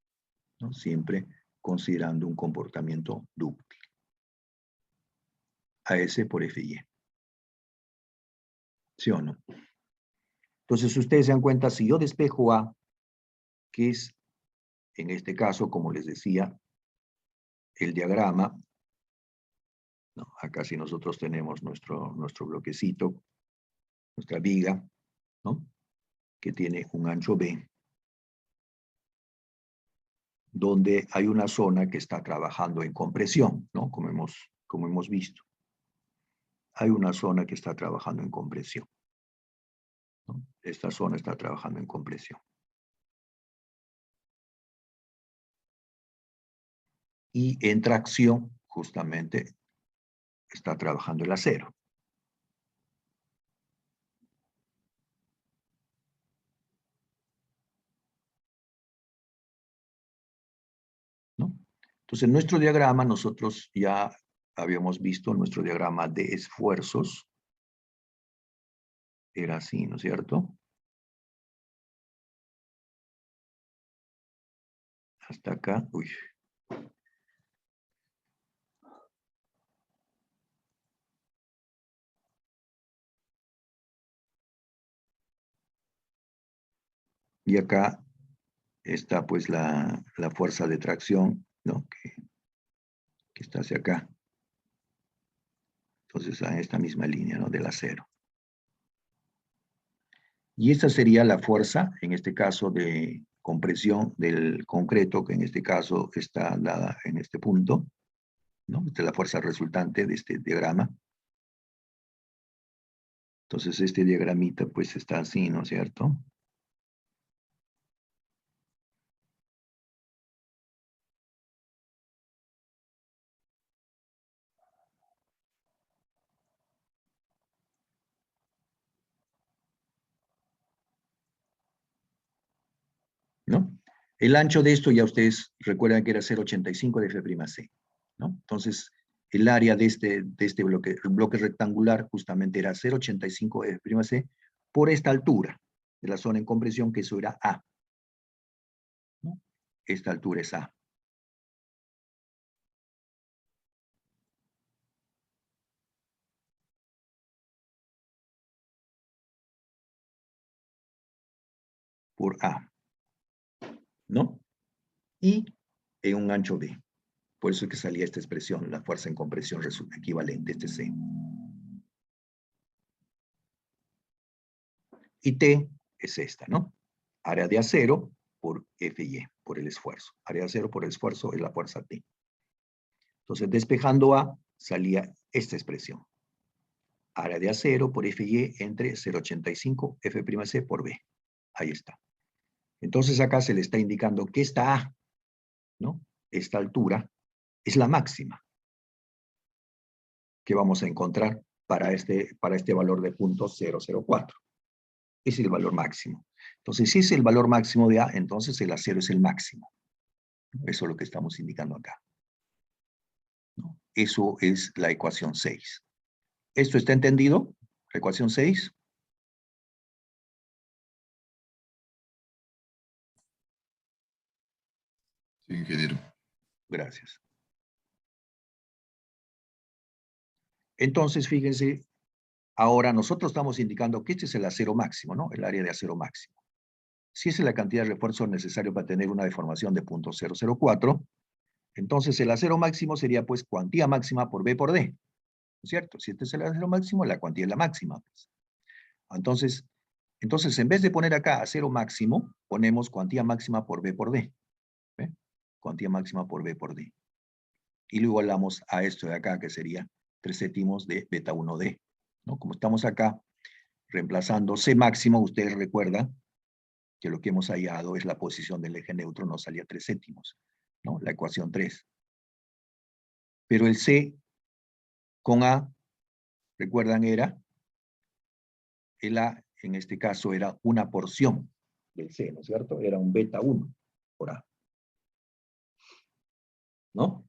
¿no? Siempre considerando un comportamiento dúctil. AS por FY. ¿Sí o no? Entonces, ustedes se dan cuenta, si yo despejo A, que es, en este caso, como les decía, el diagrama, ¿no? Acá si nosotros tenemos nuestro bloquecito, nuestra viga, ¿no? Que tiene un ancho B, donde hay una zona que está trabajando en compresión, ¿no? Como hemos visto. Hay una zona que está trabajando en compresión, ¿no? Esta zona está trabajando en compresión. Y en tracción, justamente, está trabajando el acero. ¿No? Entonces, en nuestro diagrama, nosotros ya habíamos visto nuestro diagrama de esfuerzos. Era así, ¿no es cierto? Hasta acá. Uy. Y acá está pues la fuerza de tracción, ¿no? Que está hacia acá. Entonces, a esta misma línea, ¿no? Del acero. Y esta sería la fuerza, en este caso, de compresión del concreto, que en este caso está dada en este punto, ¿no? Esta es la fuerza resultante de este diagrama. Entonces este diagramita pues está así, ¿no es cierto? ¿No? El ancho de esto ya ustedes recuerdan que era 0,85 de F'C, ¿no? Entonces, el área de este bloque, el bloque rectangular, justamente era 0,85 de F'C por esta altura de la zona en compresión, que eso era A, ¿no? Esta altura es A. Por A, ¿no? Y en un ancho B. Por eso es que salía esta expresión, la fuerza en compresión resulta equivalente, este C. Y T es esta, ¿no? Área de acero por Fy, por el esfuerzo. Área de acero por el esfuerzo es la fuerza T. Entonces, despejando A, salía esta expresión. Área de acero por Fy entre 0,85 F'C por B. Ahí está. Entonces, acá se le está indicando que esta A, ¿no? Esta altura es la máxima que vamos a encontrar para este valor de punto 004. Es el valor máximo. Entonces, si es el valor máximo de A, entonces el acero es el máximo. Eso es lo que estamos indicando acá. ¿No? Eso es la ecuación 6. ¿Esto está entendido? La ecuación 6. Sí, ingeniero. Gracias. Entonces, fíjense, ahora nosotros estamos indicando que este es el acero máximo, ¿no? El área de acero máximo. Si esa es la cantidad de refuerzo necesario para tener una deformación de punto 004, entonces el acero máximo sería pues cuantía máxima por B por D. ¿No es cierto? Si este es el acero máximo, la cuantía es la máxima. Pues. Entonces, en vez de poner acá acero máximo, ponemos cuantía máxima por B por D. ¿Ve? Cuantía máxima por B por D. Y lo igualamos a esto de acá, que sería 3/7 de beta 1D. ¿No? Como estamos acá reemplazando C máximo, ustedes recuerdan que lo que hemos hallado es la posición del eje neutro, nos salía 3/7, ¿no? La ecuación 3. Pero el C con A, recuerdan, era, el A en este caso era una porción del C, ¿no es cierto? Era un beta 1 por A. ¿No?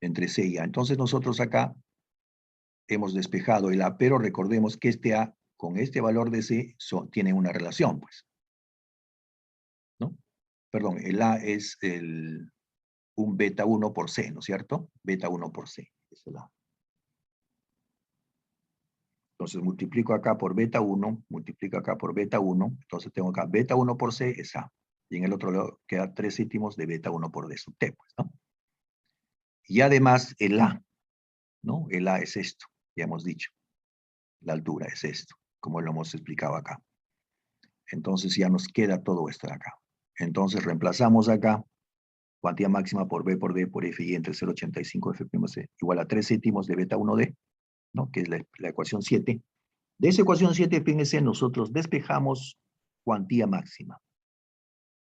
Entre C y A. Entonces nosotros acá hemos despejado el A, pero recordemos que este A con este valor de C tiene una relación, pues. ¿No? Perdón, el A es un beta 1 por C, ¿no es cierto? Beta 1 por C, es el A. Entonces multiplico acá por beta 1, multiplico acá por beta 1, entonces tengo acá beta 1 por C es A. Y en el otro lado queda 3/7 de beta 1 por D sub T, pues, ¿no? Y además el A, ¿no? El A es esto, ya hemos dicho. La altura es esto, como lo hemos explicado acá. Entonces ya nos queda todo esto de acá. Entonces reemplazamos acá cuantía máxima por B por D por Fy entre 0,85 F'C igual a 3/7 de beta 1D, ¿no? Que es la ecuación 7. De esa ecuación 7, fíjense, nosotros despejamos cuantía máxima,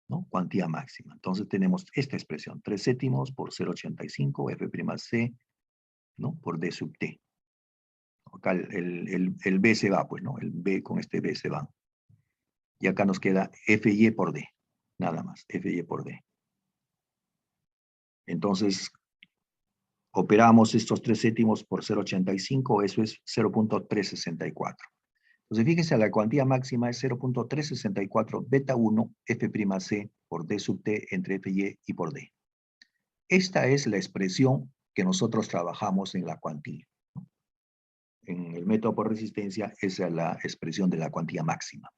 ¿no? Cuantía máxima. Entonces tenemos esta expresión, 3/7 por 0,85 F'C, ¿no? Por D sub T. Acá el B se va, pues, ¿no? El B con este B se va. Y acá nos queda Fy por D, nada más, Fy por D. Entonces, operamos estos 3/7 por 0,85, eso es 0.364. Entonces, fíjense, la cuantía máxima es 0.364 beta 1 F'C por D sub T entre Fy y por D. Esta es la expresión que nosotros trabajamos en la cuantía. En el método por resistencia, esa es la expresión de la cuantía máxima.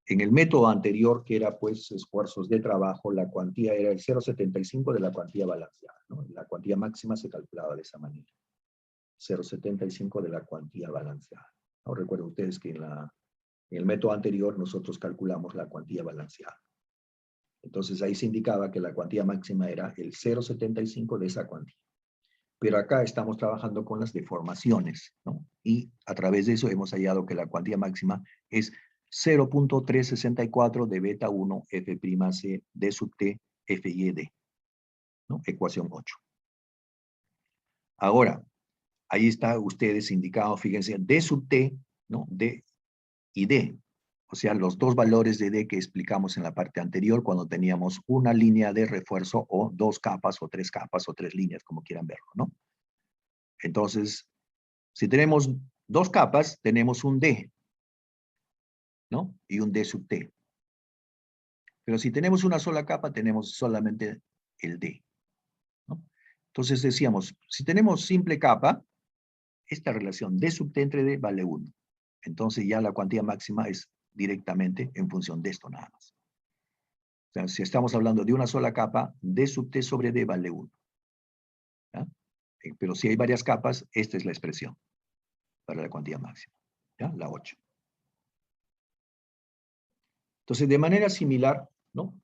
En el método anterior, que era pues esfuerzos de trabajo, la cuantía era el 0,75 de la cuantía balanceada, ¿no? La cuantía máxima se calculaba de esa manera. 0,75 de la cuantía balanceada. ¿No? Recuerden ustedes que en la En el método anterior nosotros calculamos la cuantía balanceada. Entonces ahí se indicaba que la cuantía máxima era el 0,75 de esa cuantía. Pero acá estamos trabajando con las deformaciones, ¿no? Y a través de eso hemos hallado que la cuantía máxima es 0.364 de beta 1 F'C D sub T F y D, ¿no? Ecuación 8. Ahora, ahí está ustedes indicado, fíjense, D sub T, ¿no? D y D. O sea, los dos valores de D que explicamos en la parte anterior cuando teníamos una línea de refuerzo o dos capas o tres líneas, como quieran verlo, ¿no? Entonces, si tenemos dos capas, tenemos un D, ¿no? Y un D sub T. Pero si tenemos una sola capa, tenemos solamente el D, ¿no? Entonces decíamos, si tenemos simple capa, esta relación D sub T entre D vale 1. Entonces ya la cuantía máxima es directamente en función de esto nada más. O sea, si estamos hablando de una sola capa, D sub T sobre D vale 1. ¿Ya? Pero si hay varias capas, esta es la expresión para la cuantía máxima. ¿Ya? La 8. Entonces, de manera similar, ¿no?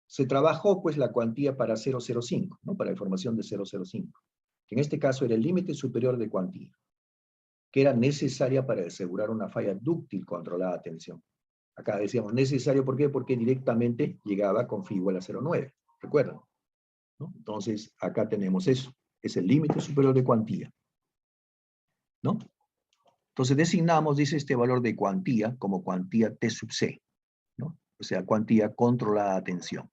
Se trabajó pues la cuantía para 0,05, ¿no? Para la información de 0,05. Que en este caso era el límite superior de cuantía, que era necesaria para asegurar una falla dúctil controlada a tensión. Acá decíamos necesario, ¿por qué? Porque directamente llegaba con phi igual a 0,9, ¿recuerdan? ¿No? Entonces, acá tenemos eso, es el límite superior de cuantía, ¿no? Entonces designamos, dice, este valor de cuantía como cuantía T sub C, ¿no? O sea, cuantía controlada a tensión.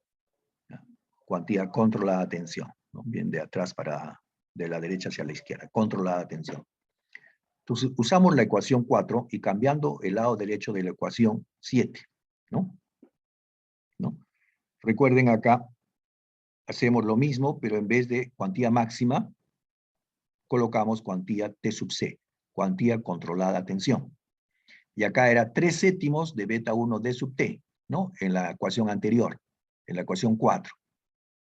¿Ya? Cuantía controlada a tensión, ¿no? Bien de atrás para, de la derecha hacia la izquierda, controlada a tensión. Entonces, usamos la ecuación 4 y cambiando el lado derecho de la ecuación 7, ¿no? ¿No? Recuerden acá, hacemos lo mismo, pero en vez de cuantía máxima, colocamos cuantía T sub C, cuantía controlada a tensión. Y acá era 3/7 de beta 1 D sub T, ¿no? En la ecuación anterior, en la ecuación 4.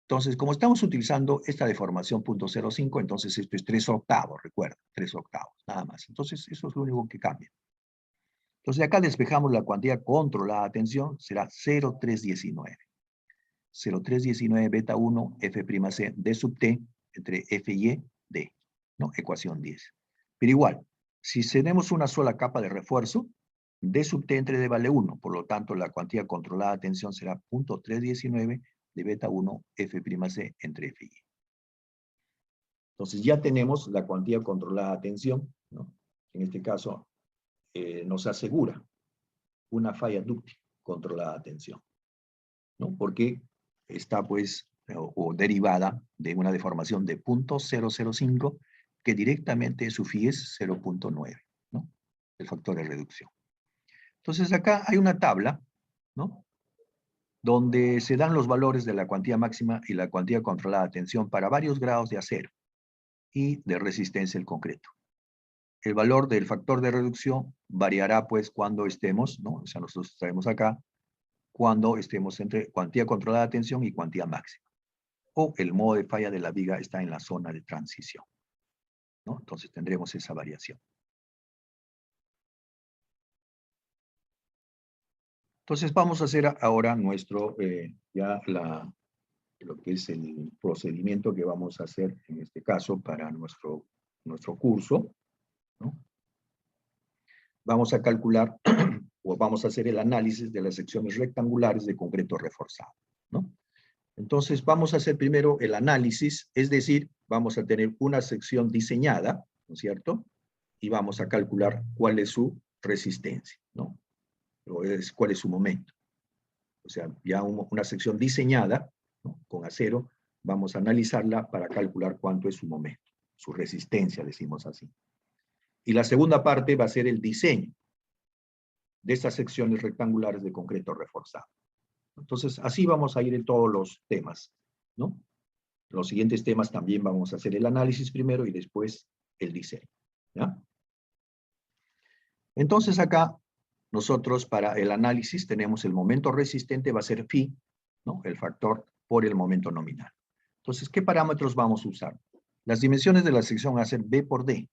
Entonces, como estamos utilizando esta deformación .05, entonces esto es 3/8, recuerda, 3/8, nada más. Entonces, eso es lo único que cambia. Entonces, acá despejamos la cuantía controlada a tensión, será 0,319. 0,319 beta 1 F'C D sub T entre F y D, ¿no? Ecuación 10. Pero igual, si tenemos una sola capa de refuerzo, D sub T entre D vale 1, por lo tanto la cuantía controlada a tensión será .319 de beta 1 F'C entre F y. Entonces ya tenemos la cuantía controlada a tensión, ¿no? En este caso nos asegura una falla dúctil controlada a tensión, ¿no? Porque está pues o derivada de una deformación de .005 que directamente su phi es 0.9, ¿no? El factor de reducción. Entonces acá hay una tabla, ¿no? Donde se dan los valores de la cuantía máxima y la cuantía controlada de tensión para varios grados de acero y de resistencia del concreto. El valor del factor de reducción variará pues cuando estemos, ¿no? O sea, nosotros traemos acá, cuando estemos entre cuantía controlada de tensión y cuantía máxima. O el modo de falla de la viga está en la zona de transición, ¿no? Entonces tendremos esa variación. Entonces vamos a hacer ahora nuestro, lo que es el procedimiento que vamos a hacer en este caso para nuestro curso, ¿no? Vamos a calcular o vamos a hacer el análisis de las secciones rectangulares de concreto reforzado, ¿no? Entonces vamos a hacer primero el análisis, es decir, vamos a tener una sección diseñada, ¿no es cierto? Y vamos a calcular cuál es su resistencia, ¿no? Cuál es su momento. O sea, ya una sección diseñada, ¿no? Con acero, vamos a analizarla para calcular cuánto es su momento, su resistencia, decimos así. Y la segunda parte va a ser el diseño de estas secciones rectangulares de concreto reforzado. Entonces, así vamos a ir en todos los temas, ¿no? Los siguientes temas también vamos a hacer el análisis primero y después el diseño, ¿ya? Entonces acá, nosotros para el análisis tenemos el momento resistente, va a ser phi, ¿no? El factor por el momento nominal. Entonces, ¿qué parámetros vamos a usar? Las dimensiones de la sección van a ser B por D.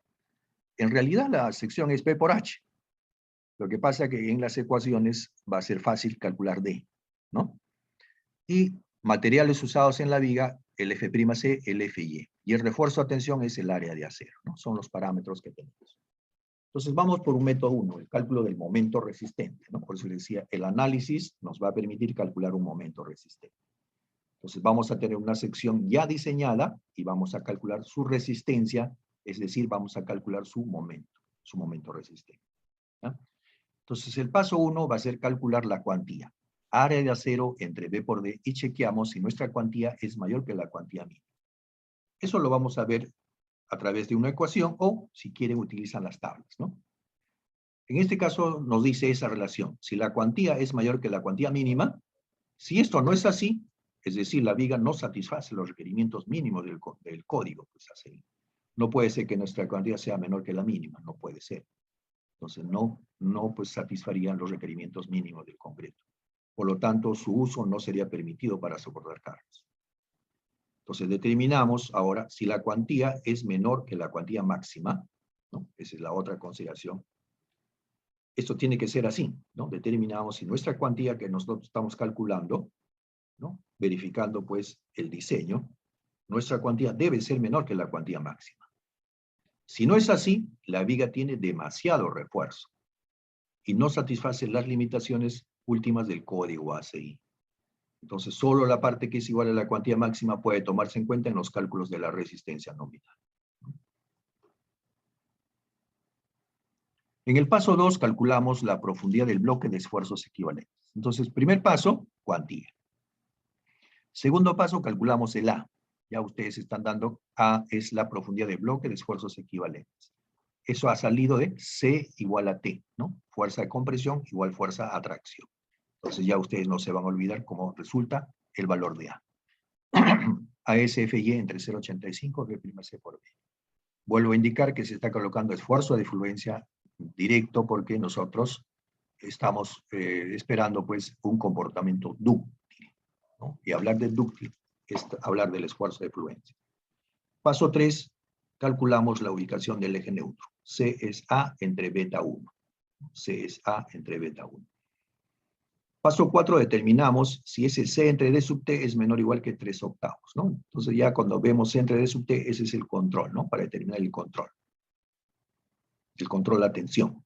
En realidad la sección es B por H, Lo que pasa es que en las ecuaciones va a ser fácil calcular D, ¿no? Y materiales usados en la viga, el F'C, el Fy. Y el refuerzo de tensión es el área de acero, ¿no? Son los parámetros que tenemos. Entonces vamos por un método 1, el cálculo del momento resistente, ¿no? Por eso les decía, el análisis nos va a permitir calcular un momento resistente. Entonces vamos a tener una sección ya diseñada y vamos a calcular su resistencia, es decir, vamos a calcular su momento resistente. ¿Ya? Entonces el paso 1 va a ser calcular la cuantía. Área de acero entre B por D y chequeamos si nuestra cuantía es mayor que la cuantía mínima. Eso lo vamos a ver a través de una ecuación o, si quieren, utilizan las tablas, ¿no? En este caso nos dice esa relación. Si la cuantía es mayor que la cuantía mínima, si esto no es así, es decir, la viga no satisface los requerimientos mínimos del código, pues así. No puede ser que nuestra cuantía sea menor que la mínima, no puede ser. Entonces no pues satisfarían los requerimientos mínimos del concreto. Por lo tanto, su uso no sería permitido para soportar cargas. Entonces determinamos ahora si la cuantía es menor que la cuantía máxima, ¿no? Esa es la otra consideración. Esto tiene que ser así, ¿no? Determinamos si nuestra cuantía que nosotros estamos calculando, ¿no? Verificando pues el diseño, nuestra cuantía debe ser menor que la cuantía máxima. Si no es así, la viga tiene demasiado refuerzo y no satisface las limitaciones últimas del código ACI. Entonces, solo la parte que es igual a la cuantía máxima puede tomarse en cuenta en los cálculos de la resistencia nominal. En el paso 2 calculamos la profundidad del bloque de esfuerzos equivalentes. Entonces, primer paso, cuantía. Segundo paso, calculamos el A. Ya ustedes están dando, A es la profundidad del bloque de esfuerzos equivalentes. Eso ha salido de C igual a T, ¿no? Fuerza de compresión igual fuerza de atracción. Entonces ya ustedes no se van a olvidar cómo resulta el valor de A. ASFY entre 0,85 V'C por B. Vuelvo a indicar que se está colocando esfuerzo de fluencia directo porque nosotros estamos esperando pues un comportamiento dúctil, ¿no? Y hablar de dúctil es hablar del esfuerzo de fluencia. Paso 3, calculamos la ubicación del eje neutro. C es A entre beta 1. C es A entre beta 1. Paso 4, determinamos si ese C entre D sub T es menor o igual que 3/8, ¿no? Entonces ya cuando vemos C entre D sub T, ese es el control, ¿no? Para determinar el control. El control de la tensión.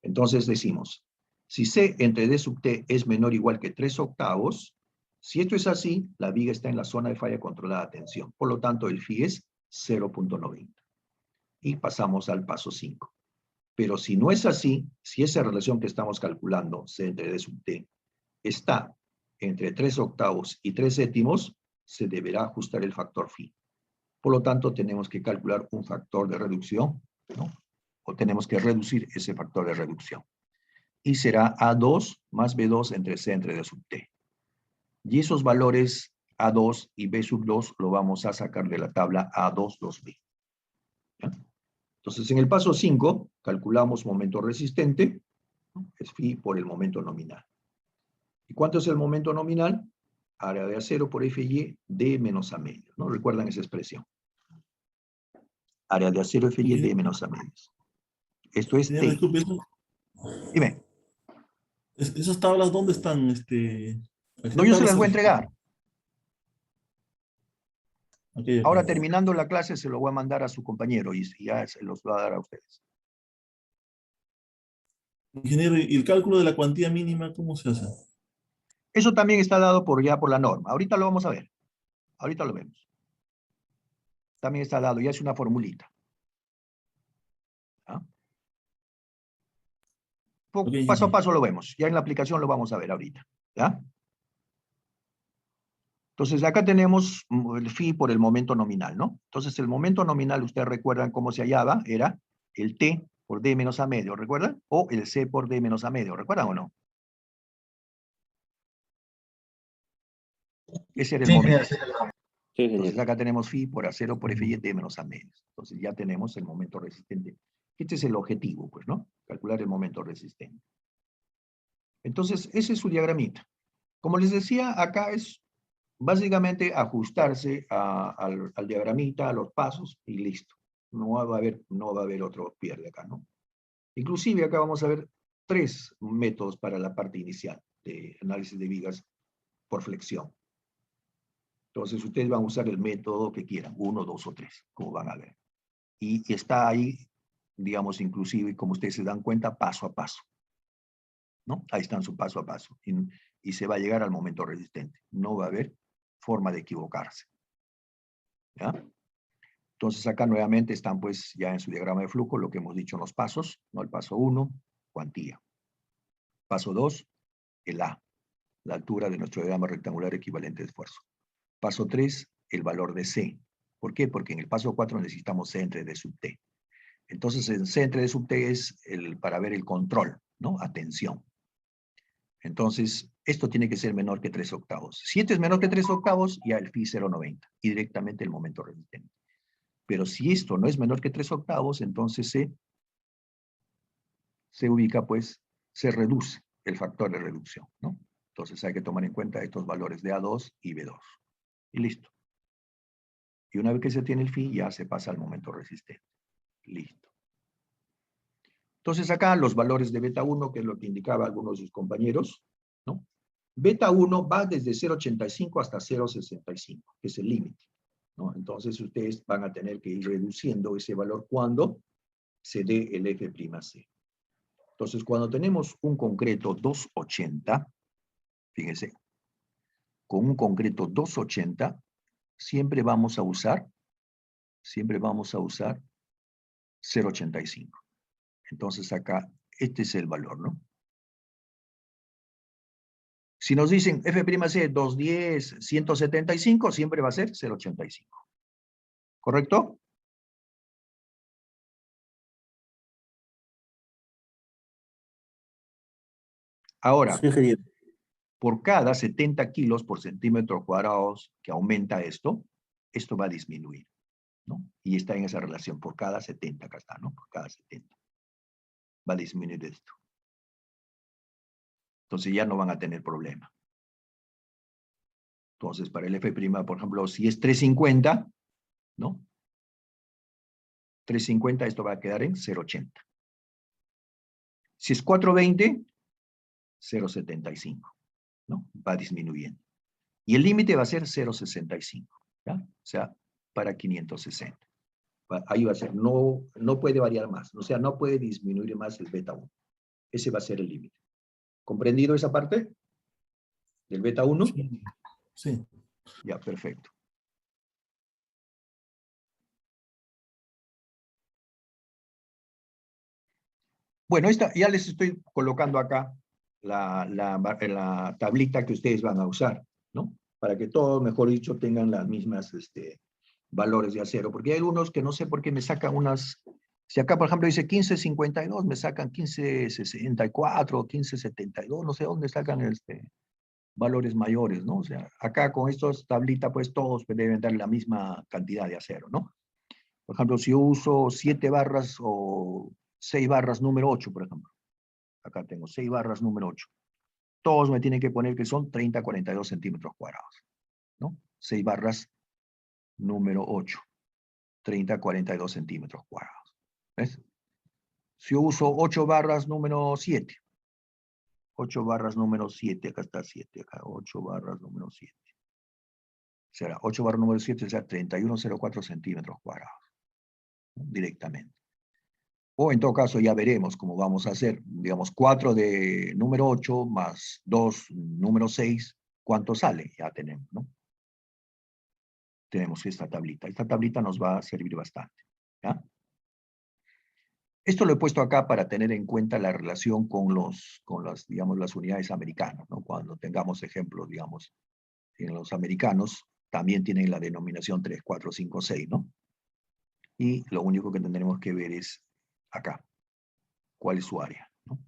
Entonces decimos, si C entre D sub T es menor o igual que 3/8, si esto es así, la viga está en la zona de falla controlada de tensión. Por lo tanto, el phi es 0.90. Y pasamos al paso 5. Pero si no es así, si esa relación que estamos calculando, C entre D sub T, está entre 3/8 y 3/7, se deberá ajustar el factor phi. Por lo tanto, tenemos que calcular un factor de reducción, ¿no? O tenemos que reducir ese factor de reducción. Y será A2 más B2 entre C entre D sub T. Y esos valores A2 y B sub 2 lo vamos a sacar de la tabla A2, 2B. ¿Ya? Entonces, en el paso 5, calculamos momento resistente, ¿no? Es phi por el momento nominal. ¿Y cuánto es el momento nominal? Área de acero por FY, D menos A medio, ¿no? ¿Recuerdan esa expresión? Área de acero FY, D menos A medios. Esto es T. Disculpe, Dime. ¿Esas tablas dónde están? No, yo se las voy a entregar. Okay. Ahora terminando la clase se lo voy a mandar a su compañero y ya se los va a dar a ustedes. Ingeniero, ¿y el cálculo de la cuantía mínima cómo se hace? Eso también está dado ya por la norma. Ahorita lo vamos a ver. Ahorita lo vemos. También está dado, ya es una formulita. ¿Ah? Paso a paso lo vemos. Ya en la aplicación lo vamos a ver ahorita. ¿Ya? Entonces, acá tenemos el phi por el momento nominal, ¿no? Entonces, el momento nominal, ustedes recuerdan cómo se hallaba, era el T por D menos A medio, ¿recuerdan? O el C por D menos A medio, ¿recuerdan o no? Ese era el momento. Entonces, acá tenemos phi por A0 por FY D menos A medio. Entonces, ya tenemos el momento resistente. Este es el objetivo, pues, ¿no? Calcular el momento resistente. Entonces, ese es su diagramita. Como les decía, acá es básicamente ajustarse al diagramita, a los pasos, y listo. No va a haber otro pierde acá, ¿no? Inclusive acá vamos a ver 3 métodos para la parte inicial de análisis de vigas por flexión. Entonces ustedes van a usar el método que quieran, 1, 2 o 3, como van a ver. Y está ahí, digamos, inclusive, como ustedes se dan cuenta, paso a paso. ¿No? Ahí están su paso a paso. Y se va a llegar al momento resistente. No va a haber forma de equivocarse. ¿Ya? Entonces acá nuevamente están pues ya en su diagrama de flujo lo que hemos dicho en los pasos, ¿no? El paso 1, cuantía. Paso 2, el A, la altura de nuestro diagrama rectangular equivalente de esfuerzo. Paso 3, el valor de C. ¿Por qué? Porque en el paso 4 necesitamos C entre D sub T. Entonces el C entre D sub T es para ver el control, ¿no? Atención. Entonces, esto tiene que ser menor que 3/8. Si este es menor que 3/8, ya el phi 0,90 y directamente el momento resistente. Pero si esto no es menor que 3/8, entonces se ubica, pues, se reduce el factor de reducción, ¿no? Entonces hay que tomar en cuenta estos valores de A2 y B2. Y listo. Y una vez que se tiene el phi, ya se pasa al momento resistente. Listo. Entonces acá los valores de beta 1, que es lo que indicaba algunos de sus compañeros, ¿no? Beta 1 va desde 0,85 hasta 0,65, que es el límite, ¿no? Entonces ustedes van a tener que ir reduciendo ese valor cuando se dé el F'C. Entonces cuando tenemos un concreto 280, fíjense, con un concreto 280, siempre vamos a usar 0,85. Entonces acá, este es el valor, ¿no? Si nos dicen F'C 210, 175, siempre va a ser 0,85. ¿Correcto? Ahora, Sí, ingeniero. por cada 70 kilos por centímetro cuadrados que aumenta esto va a disminuir, ¿no? Y está en esa relación, por cada 70, acá está, ¿no? Por cada 70. Va a disminuir esto. Entonces ya no van a tener problema. Entonces para el F', por ejemplo, si es 350, ¿no? 350, esto va a quedar en 0,80. Si es 420, 0,75, ¿no? Va disminuyendo. Y el límite va a ser 0,65, ¿ya? O sea, para 560. Ahí va a ser, no puede variar más, o sea, no puede disminuir más el beta 1. Ese va a ser el límite. ¿Comprendido esa parte? ¿Del beta 1? Sí. Ya, perfecto. Bueno, ya les estoy colocando acá la tablita que ustedes van a usar, ¿no? Para que todos, mejor dicho, tengan las mismas valores de acero. Porque hay algunos que no sé por qué me sacan unas... Si acá, por ejemplo, dice 1552, me sacan 1564, 1572, no sé dónde sacan valores mayores, ¿no? O sea, acá con estas tablitas, pues todos deben dar la misma cantidad de acero, ¿no? Por ejemplo, si yo uso 7 barras o 6 barras número 8, por ejemplo. Acá tengo 6 barras número 8. Todos me tienen que poner que son 30 a 42 centímetros cuadrados, ¿no? 6 barras número 8. 30 a 42 centímetros cuadrados. ¿Ves? Si yo uso 8 barras número 7. 8 barras número 7, acá está 7, acá 8 barras número 7. Será 8 barras número 7, será 31,04 centímetros cuadrados. ¿No? Directamente. O en todo caso ya veremos cómo vamos a hacer, digamos 4 de número 8 más 2 número 6, ¿cuánto sale? Ya tenemos, ¿no? Tenemos esta tablita. Esta tablita nos va a servir bastante, ¿ya? Esto lo he puesto acá para tener en cuenta la relación con las, digamos, las unidades americanas, ¿no? Cuando tengamos ejemplos, digamos, en los americanos, también tienen la denominación 3, 4, 5, 6, ¿no? Y lo único que tendremos que ver es acá, cuál es su área, ¿no?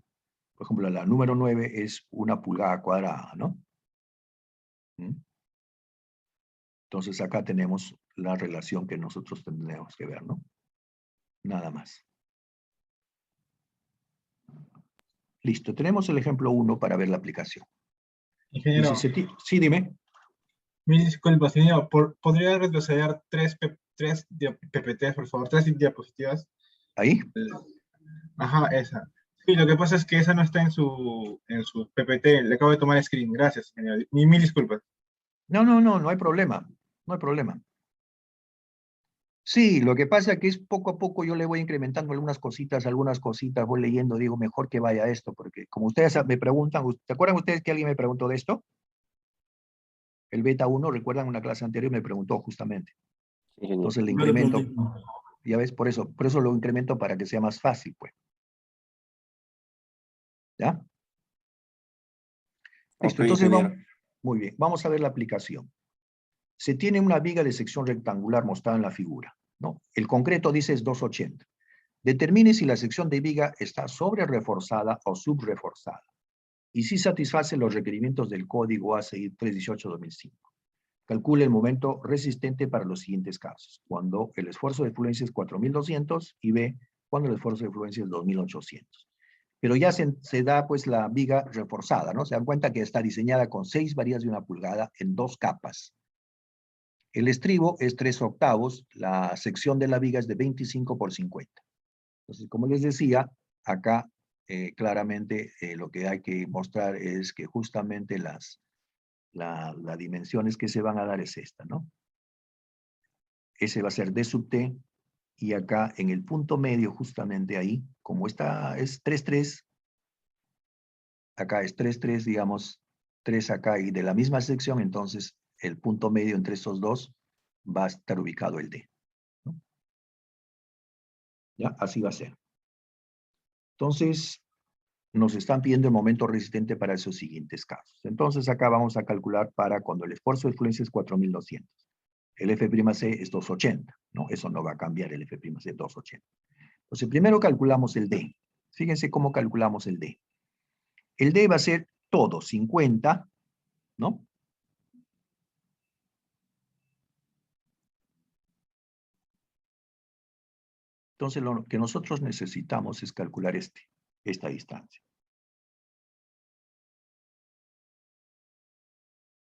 Por ejemplo, la número 9 es 1 pulgada cuadrada, ¿no? Entonces acá tenemos la relación que nosotros tendremos que ver, ¿no? Nada más. Listo, tenemos el ejemplo 1 para ver la aplicación. Ingeniero. Sí, dime. Mil disculpas, ingeniero. ¿Podría retroceder tres PPTs, por favor? 3 diapositivas. ¿Ahí? Ajá, esa. Sí, lo que pasa es que esa no está en su PPT. Le acabo de tomar screen. Gracias, señor. Mil disculpas. No hay problema. No hay problema. Sí, lo que pasa es que es poco a poco yo le voy incrementando algunas cositas, voy leyendo, digo, mejor que vaya esto, porque como ustedes me preguntan, ¿se acuerdan ustedes que alguien me preguntó de esto? El beta 1, recuerdan una clase anterior, me preguntó justamente. Entonces le incremento, ya ves, por eso lo incremento para que sea más fácil, pues. ¿Ya? Listo, entonces vamos, muy bien, vamos a ver la aplicación. Se tiene una viga de sección rectangular mostrada en la figura, ¿no? El concreto dice es 280. Determine si la sección de viga está sobre reforzada o subreforzada y si satisface los requerimientos del código ACI 318-2005. Calcule el momento resistente para los siguientes casos, cuando el esfuerzo de fluencia es 4200 y B, cuando el esfuerzo de fluencia es 2800. Pero ya se da pues la viga reforzada, ¿no? Se dan cuenta que está diseñada con 6 varillas de 1 pulgada en 2 capas. El estribo es 3/8, la sección de la viga es de 25 por 50. Entonces, como les decía, acá claramente lo que hay que mostrar es que justamente las dimensiones que se van a dar es esta, ¿no? Ese va a ser D sub T, y acá en el punto medio, justamente ahí, como esta es 3,3, acá es 3,3, digamos, 3 acá y de la misma sección, entonces el punto medio entre estos dos va a estar ubicado el D, ¿no? Ya, así va a ser. Entonces, nos están pidiendo el momento resistente para esos siguientes casos. Entonces, acá vamos a calcular para cuando el esfuerzo de fluencia es 4200. El F'C es 280, ¿no? Eso no va a cambiar, el F'C es 280. Entonces, primero calculamos el D. Fíjense cómo calculamos el D. El D va a ser todo, 50, ¿no? Entonces, lo que nosotros necesitamos es calcular esta distancia.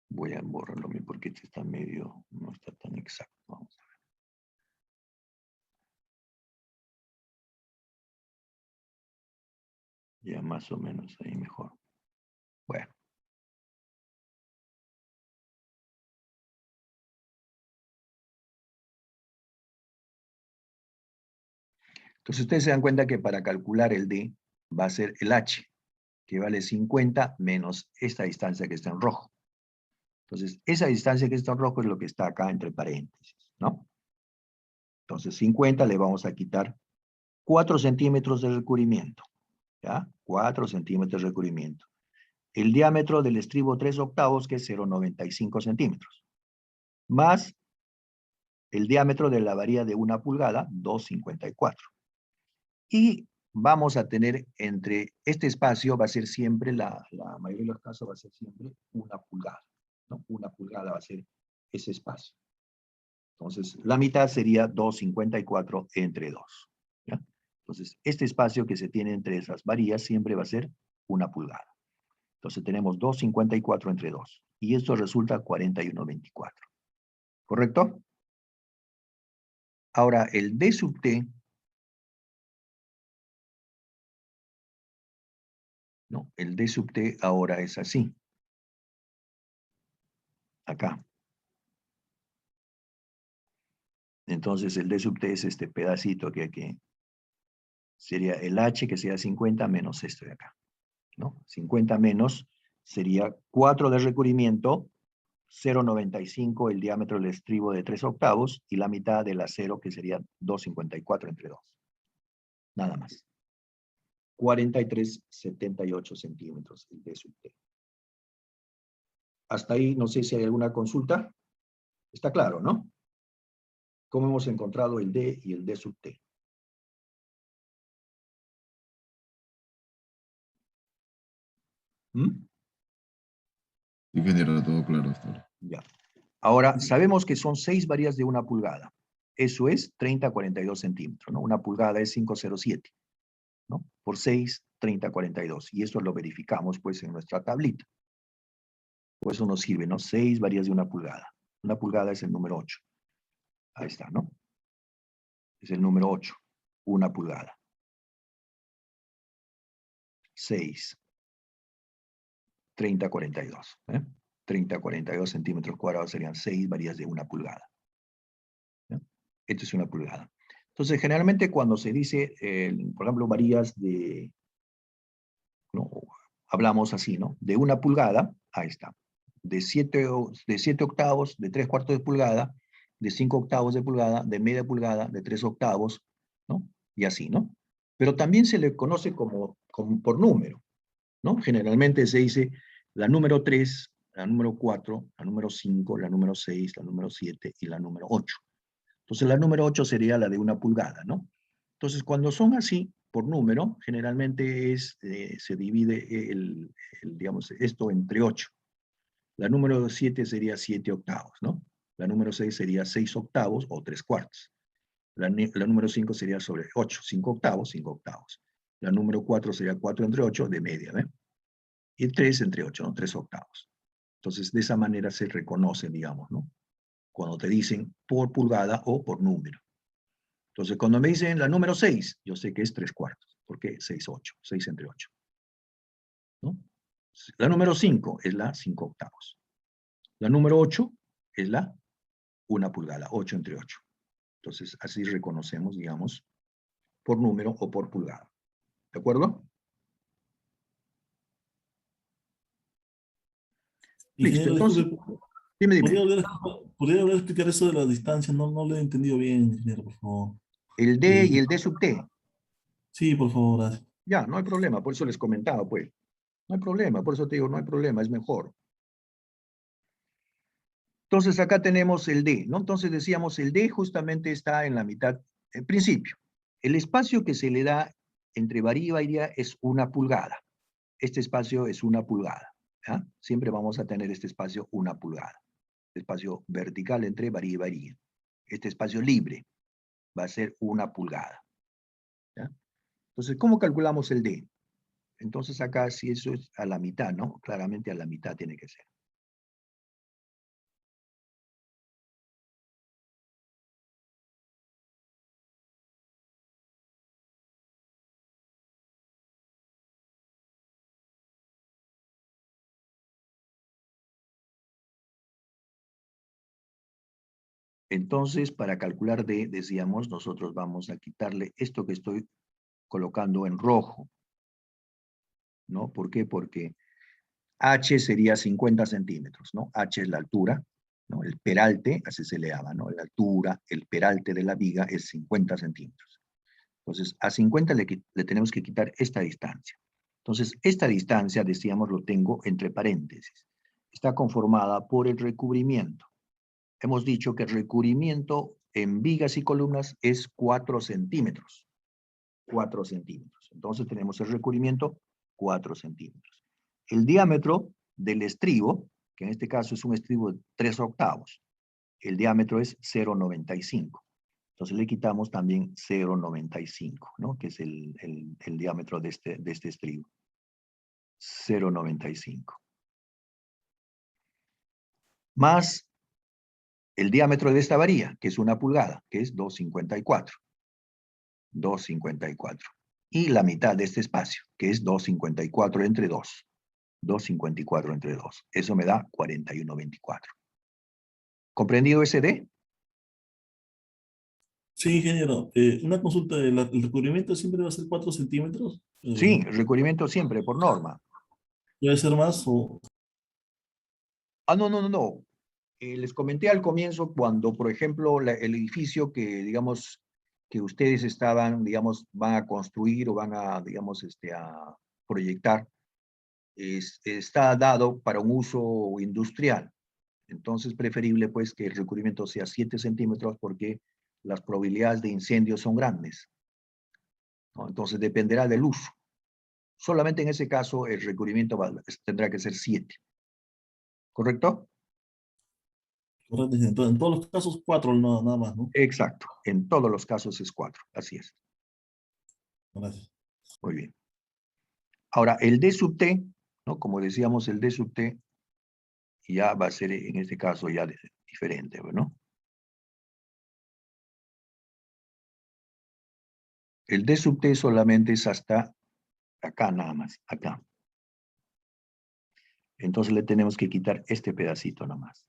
Voy a borrarlo porque este está medio, no está tan exacto. Vamos a ver. Ya más o menos ahí mejor. Bueno. Entonces ustedes se dan cuenta que para calcular el D va a ser el H, que vale 50 menos esta distancia que está en rojo. Entonces, esa distancia que está en rojo es lo que está acá entre paréntesis, ¿no? Entonces, 50 le vamos a quitar 4 centímetros de recubrimiento, ¿ya? 4 centímetros de recubrimiento. El diámetro del estribo 3/8, que es 0,95 centímetros. Más el diámetro de la varilla de 1 pulgada, 2,54. Y vamos a tener entre este espacio, va a ser siempre, la mayoría de los casos va a ser siempre 1 pulgada, ¿no? 1 pulgada va a ser ese espacio. Entonces, la mitad sería 2,54 entre 2. ¿Ya? Entonces, este espacio que se tiene entre esas varillas siempre va a ser 1 pulgada. Entonces, tenemos 2,54 entre 2. Y esto resulta 41,24. ¿Correcto? Ahora, el D sub T, no, el D sub T ahora es así. Acá. Entonces, el D sub T es este pedacito que sería el H, que sería 50 menos esto de acá, ¿no? 50 menos sería 4 de recubrimiento, 0,95 el diámetro del estribo de 3/8 y la mitad del acero, que sería 2,54 entre 2. Nada más. 43,78 centímetros el D sub T. Hasta ahí, no sé si hay alguna consulta. Está claro, ¿no? ¿Cómo hemos encontrado el D y el D sub T? ¿Mm? Ingeniero, todo claro hasta ahora. Ya. Ahora, sabemos que son 6 varillas de 1 pulgada. Eso es 30,42 centímetros, ¿no? 1 pulgada es 5,07, ¿no? Por 6, 30,42. Y esto lo verificamos, pues, en nuestra tablita. Por eso nos sirve, ¿no? 6 varillas de 1 pulgada. 1 pulgada es el número 8. Ahí está, ¿no? Es el número 8. 1 pulgada. 6, 30, 42. 30, 42 centímetros cuadrados serían 6 varillas de 1 pulgada. Esto es 1 pulgada. Entonces, generalmente cuando se dice, por ejemplo, varillas de, ¿no? Hablamos así, ¿no? De 1 pulgada, ahí está. De 7 octavos, de 3/4 de pulgada, de 5 octavos de pulgada, de media pulgada, de 3 octavos, ¿no? Y así, ¿no? Pero también se le conoce como por número, ¿no? Generalmente se dice la número 3, la número 4, la número 5, la número 6, la número 7 y la número 8. Entonces la número 8 sería la de 1 pulgada, ¿no? Entonces cuando son así, por número, generalmente se divide digamos, esto entre 8. La número 7 sería 7 octavos, ¿no? La número 6 sería 6 octavos o 3/4. La número 5 sería sobre 8, 5 octavos, 5 octavos. La número 4 sería 4 entre 8 de media, ¿ve? Y 3 entre 8, ¿no? 3 octavos. Entonces, de esa manera se reconoce, digamos, ¿no? Cuando te dicen por pulgada o por número. Entonces, cuando me dicen la número 6, yo sé que es 3/4. ¿Por qué? 6, 8. 6 entre 8. ¿No? La número 5 es la 5 octavos. La número 8 es la 1 pulgada, 8 entre 8. Entonces, así reconocemos, digamos, por número o por pulgada. ¿De acuerdo? Listo, Ingeniero, entonces, disculpe, dime. ¿podría volver a explicar eso de la distancia? No lo he entendido bien, ingeniero, por favor. El D y el D sub T. Sí, por favor, gracias. Ya, no hay problema, por eso les comentaba, pues. No hay problema, por eso te digo, no hay problema, es mejor. Entonces acá tenemos el D, ¿no? Entonces decíamos, el D justamente está en la mitad, en principio. El espacio que se le da entre varilla y varilla es 1 pulgada. Este espacio es 1 pulgada. ¿Ya? Siempre vamos a tener este espacio 1 pulgada. Espacio vertical entre varilla y varilla. Este espacio libre va a ser 1 pulgada. ¿Ya? Entonces, ¿cómo calculamos el D? Entonces acá, si eso es a la mitad, ¿no? Claramente a la mitad tiene que ser. Entonces, para calcular D, decíamos, nosotros vamos a quitarle esto que estoy colocando en rojo. ¿No? ¿Por qué? Porque H sería 50 centímetros, ¿no? H es la altura, ¿no? El peralte, así se le llama, ¿no? La altura, el peralte de la viga es 50 centímetros. Entonces, a 50 le tenemos que quitar esta distancia. Entonces, esta distancia, decíamos, lo tengo entre paréntesis. Está conformada por el recubrimiento. Hemos dicho que el recubrimiento en vigas y columnas es 4 centímetros. 4 centímetros. Entonces tenemos el recubrimiento 4 centímetros. El diámetro del estribo, que en este caso es un estribo de 3 octavos, el diámetro es 0,95. Entonces le quitamos también 0,95, ¿no? Que es el diámetro de este estribo. 0,95. Más el diámetro de esta varilla, que es 1 pulgada, que es 2,54. 2,54. Y la mitad de este espacio, que es 2,54 entre 2. 2,54 entre 2. Eso me da 41,24. ¿Comprendido ese D? Sí, ingeniero. Una consulta, ¿el recubrimiento siempre va a ser 4 centímetros? Sí, el recubrimiento siempre, por norma. ¿Puede ser más o...? No. Les comenté al comienzo cuando, por ejemplo, el edificio que, digamos, que ustedes estaban, digamos, van a construir o van a, digamos, a proyectar, está dado para un uso industrial. Entonces, preferible, pues, que el recubrimiento sea 7 centímetros porque las probabilidades de incendio son grandes, ¿no? Entonces, dependerá del uso. Solamente en ese caso, el recubrimiento tendrá que ser 7. ¿Correcto? Correcto, en todos los casos 4 nada más, ¿no? Exacto. En todos los casos es 4. Así es. Gracias. Muy bien. Ahora, el D sub T, ¿no? Como decíamos, el D sub T ya va a ser, en este caso, ya diferente, ¿no? El D sub T solamente es hasta Acá nada más, acá. Entonces le tenemos que quitar este pedacito nomás.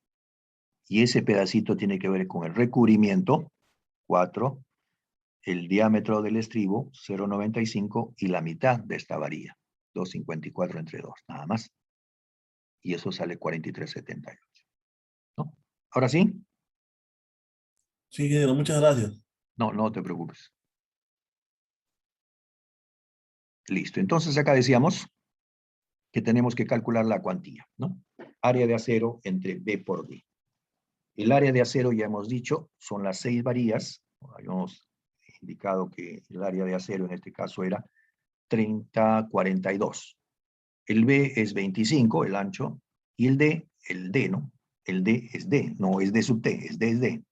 Y ese pedacito tiene que ver con el recubrimiento, 4, el diámetro del estribo, 0,95, y la mitad de esta varilla, 2,54 entre 2, nada más. Y eso sale 43,78. ¿No? ¿Ahora sí? Sí, ingeniero, muchas gracias. No, no te preocupes. Listo. Entonces acá decíamos que tenemos que calcular la cuantía, ¿no? Área de acero entre B por D. El área de acero, ya hemos dicho, son las 6 varillas. Habíamos indicado que el área de acero en este caso era 30,42. El B es 25, el ancho, y el D, ¿no? El D es D, no es D sub T, es D es D.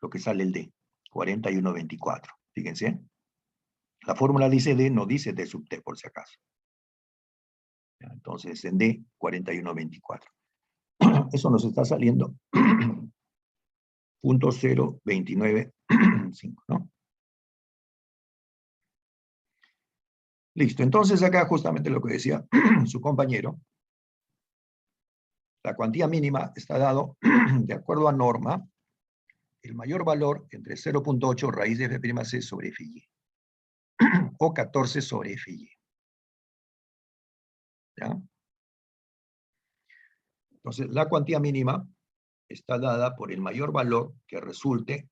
Lo que sale el D, 41,24. Fíjense. La fórmula dice D, no dice D sub T, por si acaso. Entonces, en D, 41,24. Eso nos está saliendo .0295, ¿no? Listo. Entonces, acá justamente lo que decía su compañero, la cuantía mínima está dado de acuerdo a norma, el mayor valor entre 0,8 raíz de F'C sobre Fy, o 14 sobre Fy. ¿Ya? Entonces, la cuantía mínima está dada por el mayor valor que resulte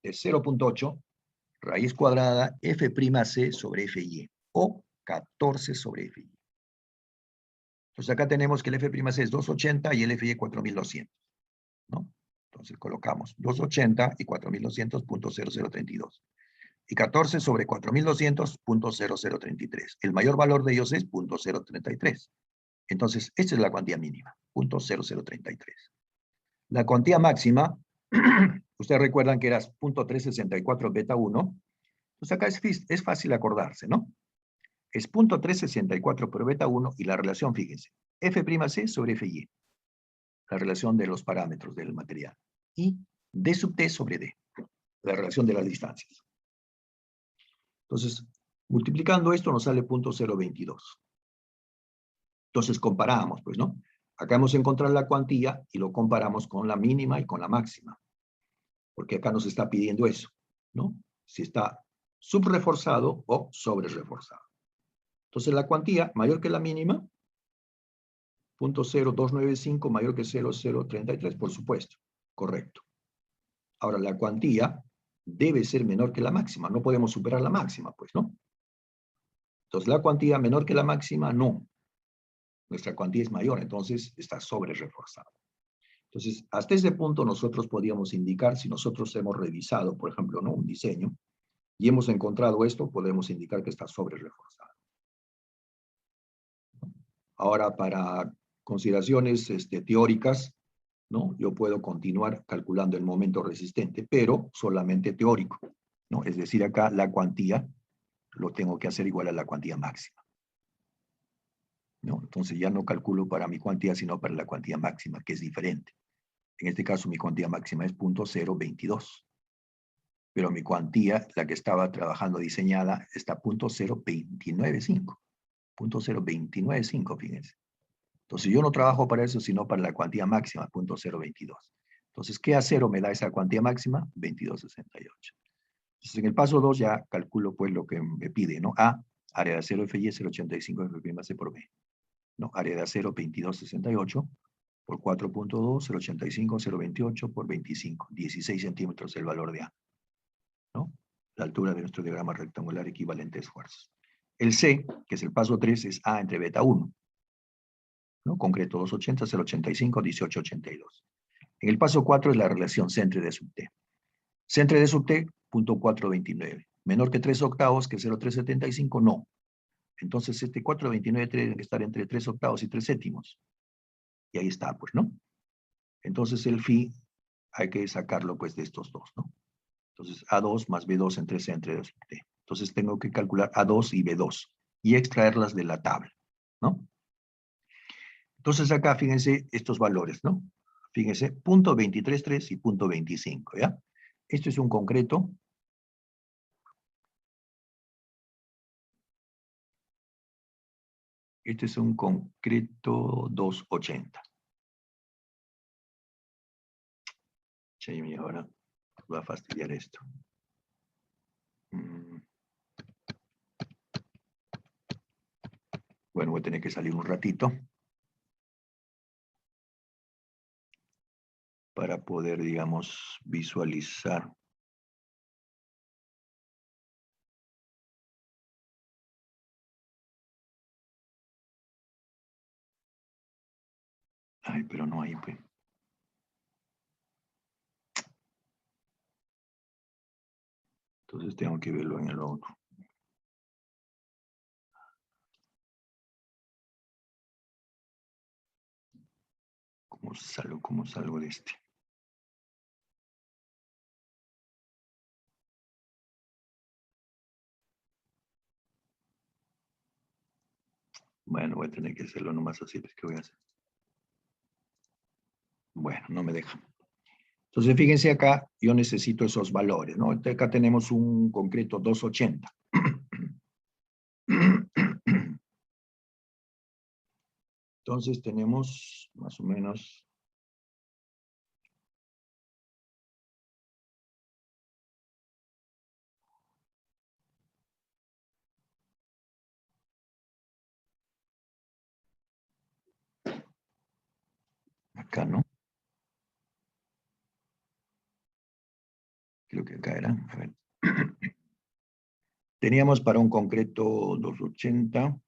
de 0,8 raíz cuadrada F'C sobre Fy, o 14 sobre Fy. Entonces acá tenemos que el F'C es 280 y el Fy 4200, ¿no? Entonces colocamos 280 y 4200.0032. Y 14 sobre 4200.0033. El mayor valor de ellos es 0.033. Entonces, esta es la cuantía mínima, 0.0033. La cuantía máxima, ustedes recuerdan que era 0.364 beta 1. Pues acá es fácil acordarse, ¿no? Es 0.364 por beta 1 y la relación, fíjense, F'C sobre Fy, la relación de los parámetros del material, y D sub T sobre D, la relación de las distancias. Entonces, multiplicando esto nos sale 0.022. Entonces comparamos, pues, ¿no? Acá hemos encontrado la cuantía y lo comparamos con la mínima y con la máxima, porque acá nos está pidiendo eso, ¿no? Si está subreforzado o sobrereforzado. Entonces la cuantía mayor que la mínima, 0.0295 mayor que 0.033, por supuesto, correcto. Ahora la cuantía debe ser menor que la máxima, no podemos superar la máxima, pues, ¿no? Entonces la cuantía menor que la máxima, no. Nuestra cuantía es mayor, entonces está sobrereforzado. Entonces, hasta ese punto nosotros podríamos indicar, si nosotros hemos revisado, por ejemplo, ¿no?, un diseño, y hemos encontrado esto, podemos indicar que está sobrereforzado. Ahora, para consideraciones teóricas, ¿no?, yo puedo continuar calculando el momento resistente, pero solamente teórico, ¿no? Es decir, acá la cuantía lo tengo que hacer igual a la cuantía máxima, ¿no? Entonces ya no calculo para mi cuantía, sino para la cuantía máxima, que es diferente. En este caso, mi cuantía máxima es 0.022. Pero mi cuantía, la que estaba trabajando diseñada, está 0.0295. 0.0295, fíjense. Entonces yo no trabajo para eso, sino para la cuantía máxima, 0.022. Entonces, ¿qué A0 me da esa cuantía máxima? 2268. Entonces, en el paso 2 ya calculo pues lo que me pide, ¿no? A, área de acero Fy, 0.85 F'C por B. ¿No? Área de acero 2268 por 4.2, 0.85, 0.28 por 25. 16 centímetros el valor de A, ¿no? La altura de nuestro diagrama rectangular equivalente a esfuerzos. El C, que es el paso 3, es A entre beta 1. ¿No? Concreto 280, 0.85, 1882. En el paso 4 es la relación C entre D sub T. C entre D sub T, 0.429. Menor que 3 octavos, que 0.375, no. Entonces este 429 tiene que estar entre 3 octavos y 3 séptimos. Y ahí está, pues, ¿no? Entonces el phi hay que sacarlo, pues, de estos dos, ¿no? Entonces A2 más B2 entre C entre D sub T. Entonces tengo que calcular A2 y B2 y extraerlas de la tabla, ¿no? Entonces acá, fíjense estos valores, ¿no? Fíjense, 0.233 y 0.25, ¿ya? Esto es un concreto Este es un concreto 280. Che, ahora va a fastidiar esto. Bueno, voy a tener que salir un ratito para poder, digamos, visualizar. Ay, pero no hay, pues. Entonces tengo que verlo en el otro. ¿Cómo salgo de este? Bueno, voy a tener que hacerlo nomás así, pues, ¿qué voy a hacer? Bueno, no me deja. Entonces, fíjense acá, yo necesito esos valores, ¿no? Entonces, acá tenemos un concreto 280. Entonces, tenemos más o menos... Acá, ¿no? Creo que acá era. A ver. Teníamos para un concreto 280.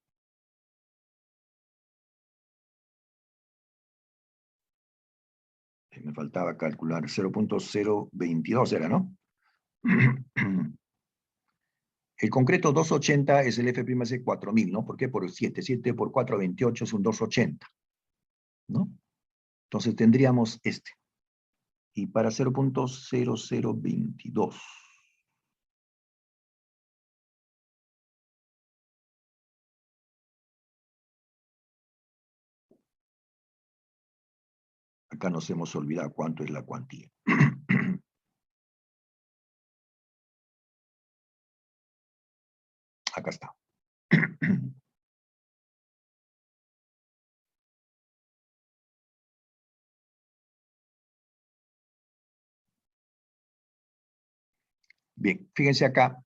Me faltaba calcular 0.022 era, ¿no? El concreto 280 es el F'C 4000, ¿no? ¿Por qué? Por 7. 7 por 4, 28 es un 280, ¿no? Entonces tendríamos este. Y para 0.0022. Acá nos hemos olvidado cuánto es la cuantía. Acá está. Bien, fíjense acá,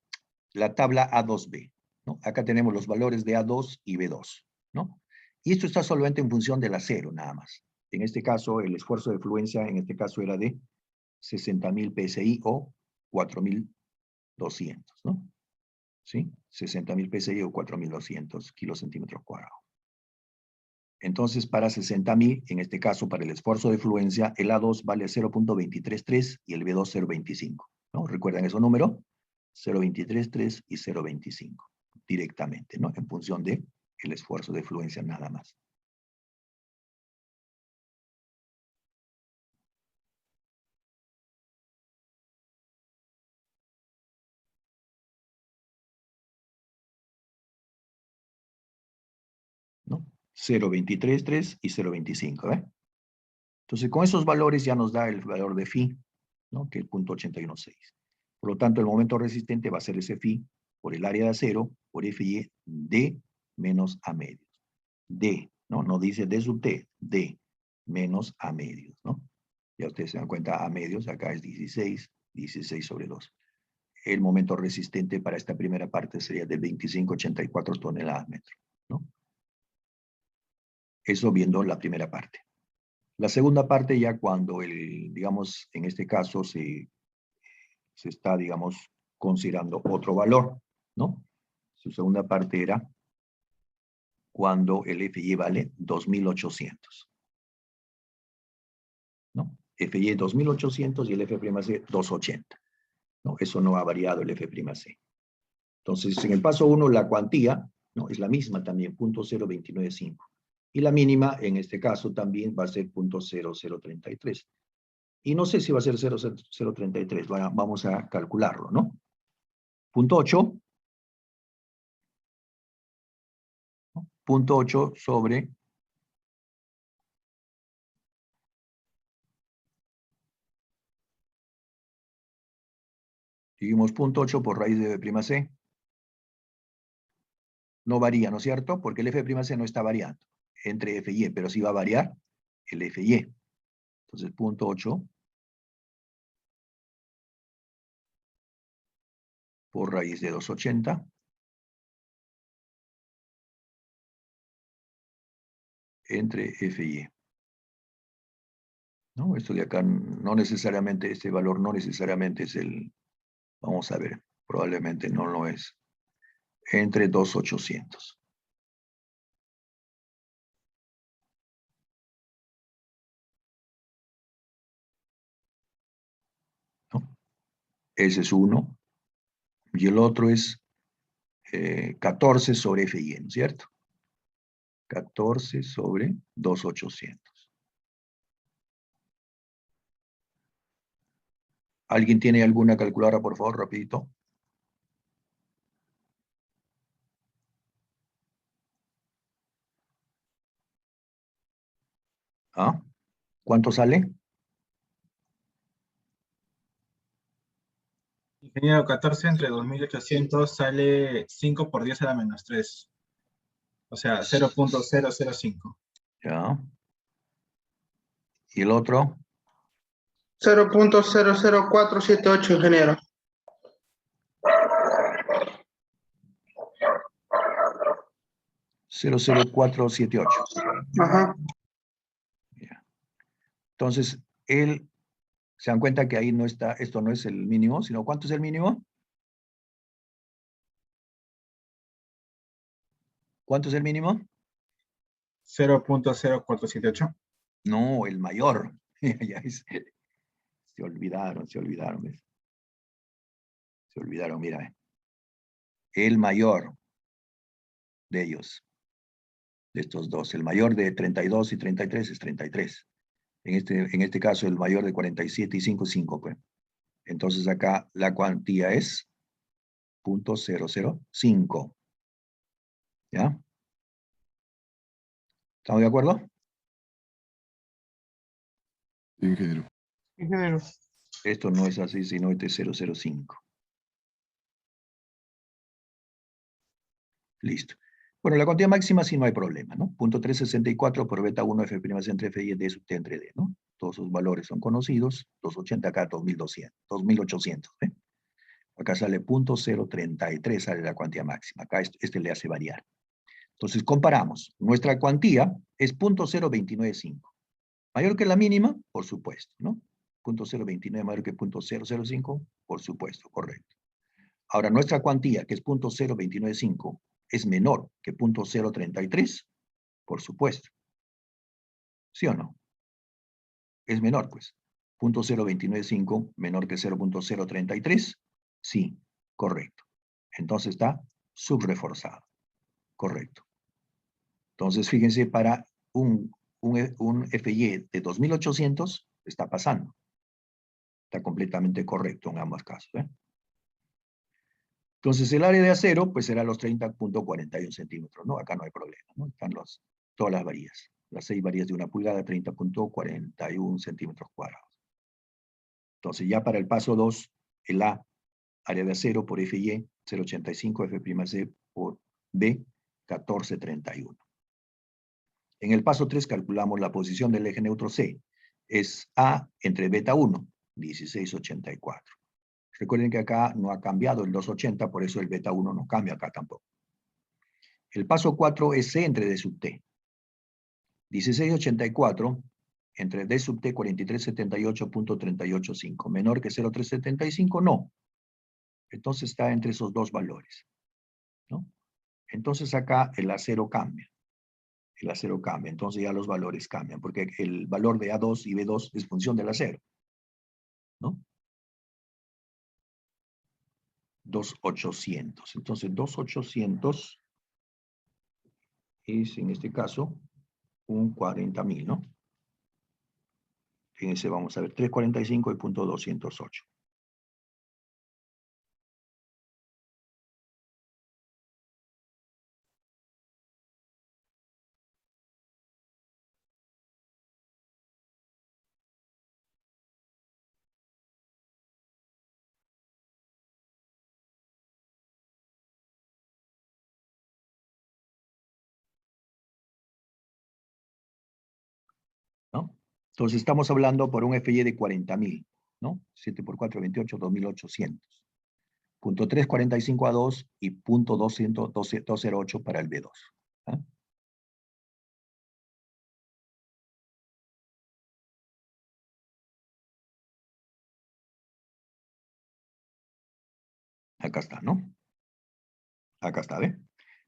la tabla A2B, ¿no? Acá tenemos los valores de A2 y B2, ¿no? Y esto está solamente en función del acero, nada más. En este caso, el esfuerzo de fluencia, en este caso era de 60.000 PSI o 4.200, ¿no? ¿Sí? 60.000 PSI o 4.200 kilocentímetros cuadrados. Entonces, para 60.000, en este caso, para el esfuerzo de fluencia, el A2 vale 0.233 y el B2 0.25, ¿no? ¿Recuerdan esos números? 0.233 y 0.25, directamente, ¿no? En función de el esfuerzo de fluencia nada más. ¿No? 0.233 y 0.25, ¿ve? Entonces, con esos valores ya nos da el valor de phi, ¿no? Que es el 0.816. Por lo tanto, el momento resistente va a ser ese phi por el área de acero, por FY, D menos A medios. D, ¿no? No dice D sub T, D menos A medios, ¿no? Ya ustedes se dan cuenta, A medios, acá es 16, 16 sobre 2. El momento resistente para esta primera parte sería de 25,84 toneladas metro, ¿no? Eso viendo la primera parte. La segunda parte ya cuando digamos, en este caso se está, digamos, considerando otro valor, ¿no? Su segunda parte era cuando el FY vale 2.800, ¿no? FY 2.800 y el F'C 280, ¿no? Eso no ha variado el F'C. Entonces, en el paso 1, la cuantía, ¿no? Es la misma también, 0.0295. Y la mínima, en este caso, también va a ser 0.0033. Y no sé si va a ser 0.033, vamos a calcularlo, ¿no? Punto 8. Punto 8 sobre dividimos 0.8 por raíz de B', no varía, ¿no es cierto? Porque el F'C no está variando entre F y E, pero sí va a variar el F y E. Entonces, punto 8 por raíz de 280 entre F y E. ¿No? Esto de acá no necesariamente, este valor no necesariamente es el, vamos a ver, probablemente no lo es, entre 2,800. ¿No? Ese es uno, y el otro es 14 sobre F y E, ¿no es cierto? 14 sobre 2,800. ¿Alguien tiene alguna calculadora, por favor, rapidito? ¿Ah? ¿Cuánto sale? Ingeniero, 14 entre 2800 sale 5 por 10 a la menos 3. O sea, 0.005. Ya. ¿Y el otro? 0.00478, ingeniero. .00478. Ajá. Entonces, se dan cuenta que ahí no está, esto no es el mínimo, sino ¿cuánto es el mínimo? ¿Cuánto es el mínimo? 0.0478. No, el mayor. Se olvidaron, ¿ves? Se olvidaron, mira. El mayor de ellos, de estos dos, el mayor de 32 y 33 es 33. En este caso, el mayor de 47 y 5 es 5, pues. Entonces acá la cuantía es 0.005. ¿Ya? ¿Estamos de acuerdo? Sí, ingeniero. Ingeniero. Esto no es así, sino este es 005. Listo. Bueno, la cuantía máxima sí no hay problema, ¿no? Punto 364 por beta 1 F' entre F y D sub T entre D, ¿no? Todos sus valores son conocidos. 280 acá, 2200, 2800, ¿eh? Acá sale punto 033, sale la cuantía máxima. Acá este le hace variar. Entonces comparamos. Nuestra cuantía es punto 0.295. Mayor que la mínima, por supuesto, ¿no? Punto 0.29 mayor que punto 005, por supuesto, correcto. Ahora, nuestra cuantía, que es punto 0.295, es menor que punto 0.33, por supuesto. ¿Sí o no? Es menor, pues. Punto 0.295 menor que 0.033, sí, correcto. Entonces está subreforzado, correcto. Entonces, fíjense, para un FY de 2800 está pasando. Está completamente correcto en ambos casos, ¿eh? Entonces, el área de acero, pues será los 30.41 centímetros, ¿no? Acá no hay problema, ¿no? Están todas las varillas. Las 6 varillas de 1 pulgada, 30.41 centímetros cuadrados. Entonces, ya para el paso 2, el A, área de acero por FY, 0.85, F'C por B, 14.31. En el paso 3 calculamos la posición del eje neutro C. Es A entre beta 1, 16.84. Recuerden que acá no ha cambiado el 280, por eso el beta 1 no cambia acá tampoco. El paso 4 es C entre D sub T. 1684 entre D sub T 4378.385. Menor que 0.375, no. Entonces está entre esos dos valores, ¿no? Entonces acá el acero cambia. El acero cambia, entonces ya los valores cambian, porque el valor de A2 y B2 es función del acero, ¿no? 2.800. Entonces 2.800 es en este caso un 40.000, ¿no? Fíjense, vamos a ver, 345 y punto 208. Entonces estamos hablando por un FY de 40.000, ¿no? 7 por 4, 28, 2.800. Punto 345 a 2 y punto 208 para el B2. ¿Ah? Acá está, ¿no? Acá está, ¿ve?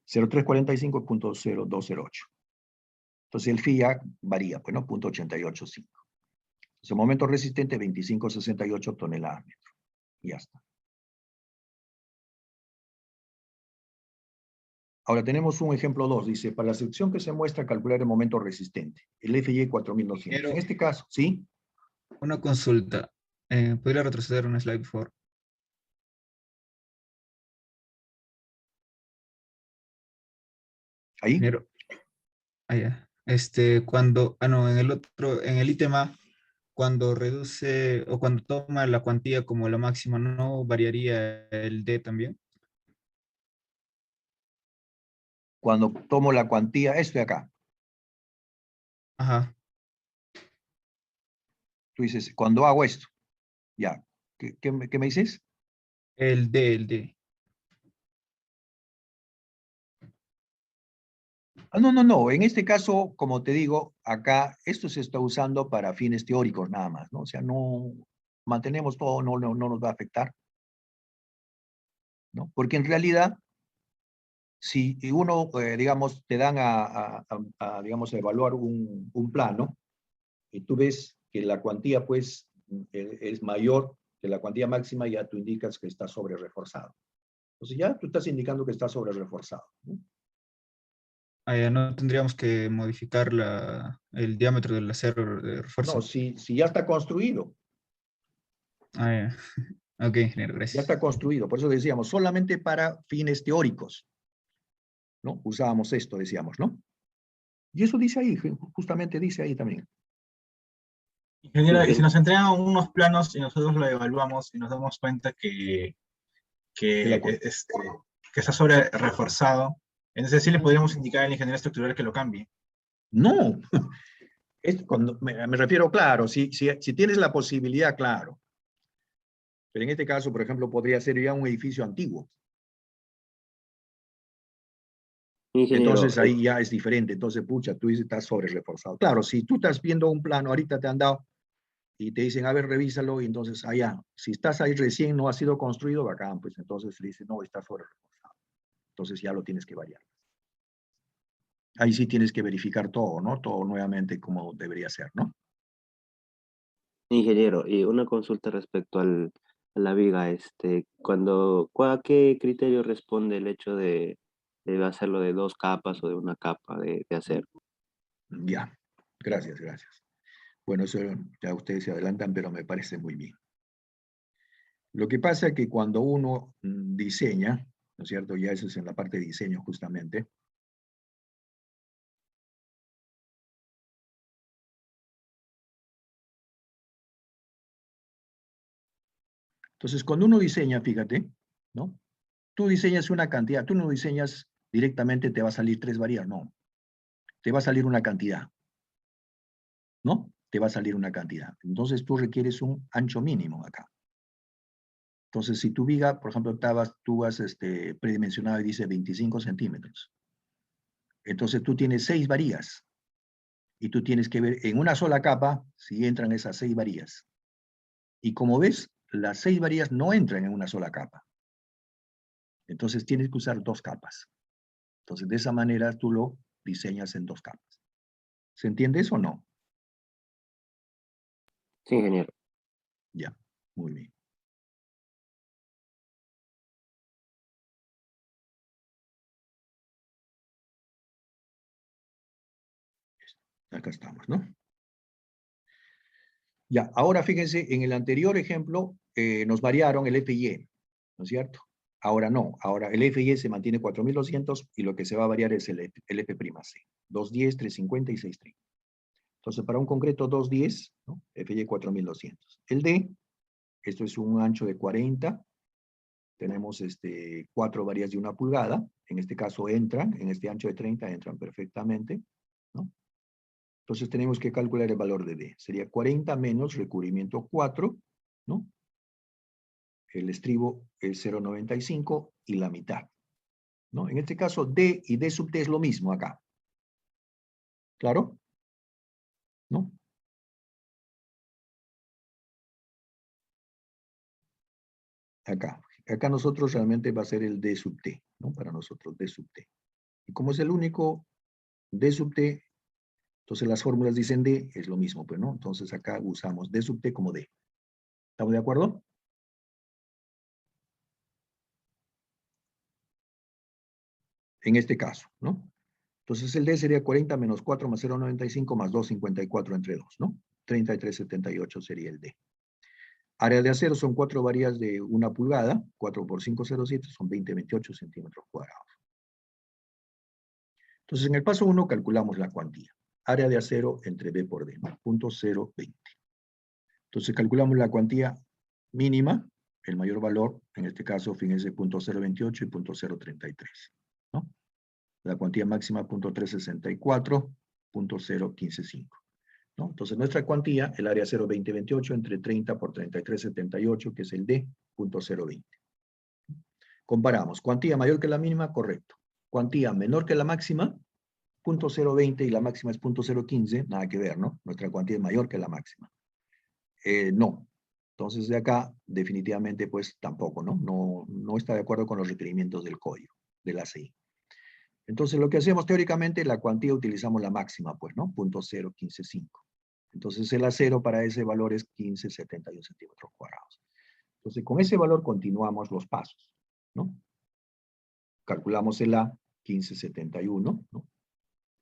0345.0208. Entonces el phi ya varía, pues, ¿no? 0.885. Entonces momento resistente 2568 toneladas metro. Y ya está. Ahora tenemos un ejemplo 2. Dice, para la sección que se muestra, calcular el momento resistente. El FY 4200. En este caso, ¿sí? Una consulta. ¿Podría retroceder un slide, por favor? ¿Ahí? Ingeniero. Ah, ya. No, en el otro, en el ítem A, cuando reduce o cuando toma la cuantía como la máxima, ¿no variaría el D también? Cuando tomo la cuantía, esto de acá. Ajá. Tú dices, cuando hago esto. Ya. ¿Qué me dices? El D. Ah, no. En este caso, como te digo, acá esto se está usando para fines teóricos nada más, ¿no? O sea, no mantenemos todo, no nos va a afectar, ¿no? Porque en realidad, si uno, digamos, te dan digamos, a evaluar un plano, y tú ves que la cuantía, pues, es mayor que la cuantía máxima, ya tú indicas que está sobre reforzado. Entonces ya tú estás indicando que está sobre reforzado, ¿no? Ah, ya, no tendríamos que modificar el diámetro del acero de refuerzo. No, si ya está construido. Ah, ya. Ok, ingeniero, Ya gracias. está construido. Por eso decíamos, solamente para fines teóricos, ¿no? Usábamos esto, decíamos, ¿no? Y eso dice ahí, justamente dice ahí también. Ingeniero, y si nos entregan unos planos y nosotros lo evaluamos y nos damos cuenta que está sobre reforzado, entonces sí le podríamos indicar al ingeniero estructural que lo cambie. No, cuando me refiero, claro, si tienes la posibilidad, claro. Pero en este caso, por ejemplo, podría ser ya un edificio antiguo. Ingeniero, Entonces ahí ya es diferente. Entonces, pucha, tú dices, estás sobre reforzado. Claro, si tú estás viendo un plano, ahorita te han dado y te dicen, a ver, revísalo, y entonces allá, si estás ahí recién, no ha sido construido, bacán, pues entonces le dices, no, está sobre reforzado. Entonces ya lo tienes que variar. Ahí sí tienes que verificar todo, ¿no? Todo nuevamente como debería ser, ¿no? ingeniero, y una consulta respecto a la viga, ¿a qué criterio responde el hecho de hacerlo de 2 capas o de una capa de acero? Ya, gracias. Bueno, eso ya ustedes se adelantan, pero me parece muy bien. Lo que pasa es que cuando uno diseña, ¿no es cierto? Ya eso es en la parte de diseño justamente. Entonces, cuando uno diseña, fíjate, ¿no? Tú diseñas una cantidad, tú no diseñas directamente te va a salir 3 variables, no. Te va a salir una cantidad, ¿no? Te va a salir una cantidad. Entonces tú requieres un ancho mínimo acá. Entonces, si tu viga, por ejemplo, tú has predimensionado y dice 25 centímetros. Entonces tú tienes 6 varillas. Y tú tienes que ver en una sola capa si entran esas 6 varillas. Y como ves, las 6 varillas no entran en una sola capa. Entonces tienes que usar 2 capas. Entonces de esa manera tú lo diseñas en 2 capas. ¿Se entiende eso o no? Sí, ingeniero. Ya, muy bien. Acá estamos, ¿no? Ya, ahora fíjense, en el anterior ejemplo nos variaron el FY, ¿no es cierto? Ahora no, ahora el FY se mantiene 4200 y lo que se va a variar es el F', 210, 350 y 630. Entonces, para un concreto 210, ¿no? FY 4200. El D, esto es un ancho de 40, tenemos 4 varillas de 1 pulgada, en este caso entran, en este ancho de 30 entran perfectamente, ¿no? Entonces tenemos que calcular el valor de D. Sería 40 menos recubrimiento 4, ¿no? El estribo es 0,95 y la mitad, ¿no? En este caso, D y D sub D es lo mismo acá. ¿Claro? ¿No? Acá nosotros realmente va a ser el D sub T, ¿no? Para nosotros, D sub T. Y como es el único D sub T, entonces las fórmulas dicen D, es lo mismo, pues, ¿no? Entonces acá usamos D sub T como D. ¿Estamos de acuerdo? En este caso, ¿no? Entonces el D sería 40 menos 4 más 0,95 más 2,54 entre 2, ¿no? 33,78 sería el D. Área de acero son 4 varillas de 1 pulgada, 4 por 5,07 son 20,28 centímetros cuadrados. Entonces en el paso 1 calculamos la cuantía. Área de acero entre B por D, ¿no? 0.020. Entonces calculamos la cuantía mínima, el mayor valor, en este caso, fíjense, 0.028 y 0.033, ¿no? La cuantía máxima, 0.364, 0.0155, ¿no? Entonces nuestra cuantía, el área 0,2028 entre 30 por 33,78, que es el D, 0.020. Comparamos, cuantía mayor que la mínima, correcto. Cuantía menor que la máxima, 0.020 y la máxima es 0.015, nada que ver, ¿no? Nuestra cuantía es mayor que la máxima. No. Entonces de acá, definitivamente, pues tampoco, ¿no? No está de acuerdo con los requerimientos del código, de la ACI. Entonces lo que hacemos teóricamente, la cuantía utilizamos la máxima, pues, ¿no? 0.0155. Entonces el acero para ese valor es 15,71 centímetros cuadrados. Entonces con ese valor continuamos los pasos, ¿no? Calculamos el A, 15,71, ¿no?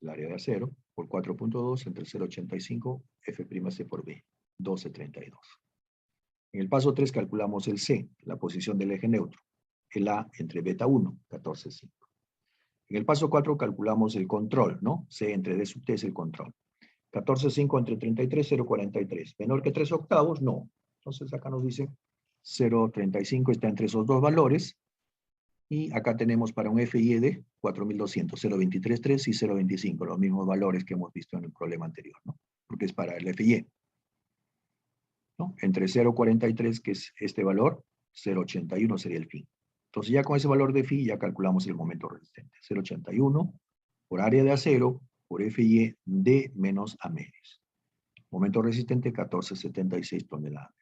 El área de acero, por 4.2 entre 0,85, F'C por B, 12,32. En el paso 3 calculamos el C, la posición del eje neutro. El A entre beta 1, 14,5. En el paso 4 calculamos el control, ¿no? C entre D sub T es el control. 14,5 entre 33, 0,43. Menor que 3 octavos, no. Entonces acá nos dice 0,35 está entre esos dos valores. Y acá tenemos para un FIED 4.200, 0.233 y 0.25, los mismos valores que hemos visto en el problema anterior, ¿no? Porque es para el FIE, ¿no? Entre 0.43, que es este valor, 0.81 sería el fin. Entonces ya con ese valor de phi ya calculamos el momento resistente. 0.81 por área de acero por FIE D menos A medios. Momento resistente 14,76 toneladas.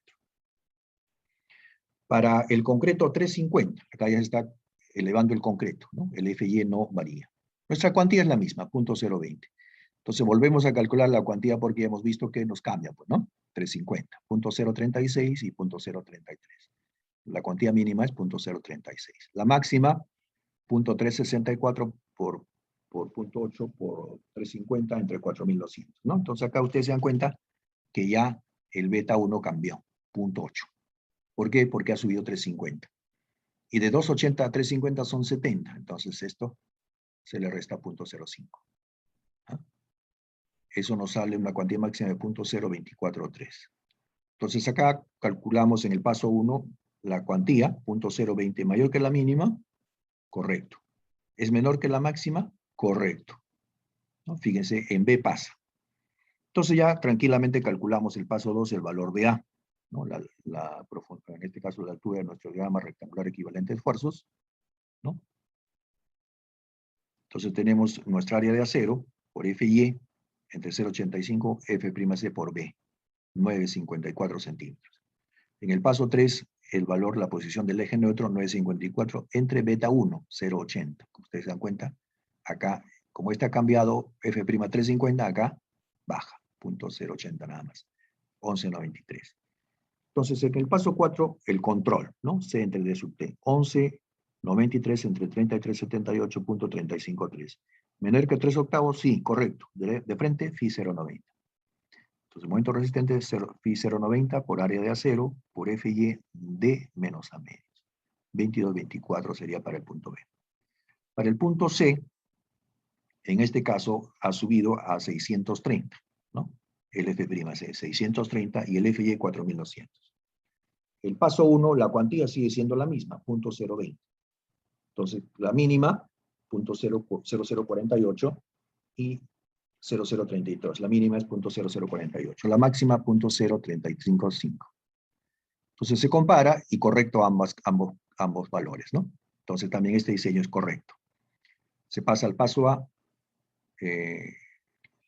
Para el concreto 350, acá ya se está elevando el concreto, ¿no? El FIE no varía. Nuestra cuantía es la misma, 0.020. Entonces volvemos a calcular la cuantía porque hemos visto que nos cambia, pues, ¿no? 350, 0.036 y 0.033. La cuantía mínima es 0.036. La máxima, 0.364 por 0.8 por 350 entre 4.200, ¿no? Entonces acá ustedes se dan cuenta que ya el beta 1 cambió, 0.8. ¿Por qué? Porque ha subido 350. Y de 280 a 350 son 70. Entonces esto se le resta 0.05. ¿Ah? Eso nos sale una cuantía máxima de 0.0243. Entonces acá calculamos en el paso 1 la cuantía, 0.020 mayor que la mínima, correcto. ¿Es menor que la máxima? Correcto. ¿No? Fíjense, en B pasa. Entonces ya tranquilamente calculamos el paso 2, el valor de A, ¿no? En este caso la altura de nuestro diagrama rectangular equivalente de esfuerzos, ¿no? Entonces tenemos nuestra área de acero por FIE entre 0,85 F'C por B, 9,54 centímetros. En el paso 3, el valor, la posición del eje neutro, 9,54 entre beta 1, 0,80. Como ustedes se dan cuenta, acá, como está cambiado F' 350, acá baja, 0.080 nada más, 11,93. Entonces, en el paso 4, el control, ¿no? C entre D sub T, 11,93 entre 33,78.353. Menor que 3 octavos, sí, correcto. De frente, Fi 0,90. Entonces, momento resistente es Fi 0,90 por área de acero, por FIE D menos A medios. 22,24 sería para el punto B. Para el punto C, en este caso, ha subido a 630, ¿no? El F'C 630 y el FIE 4.200. El paso 1, la cuantía sigue siendo la misma, 0.020. Entonces, la mínima, 0.0048, y .0032. La mínima es .0048. La máxima .0355. Entonces se compara y correcto ambos valores, ¿no? Entonces también este diseño es correcto. Se pasa al paso A.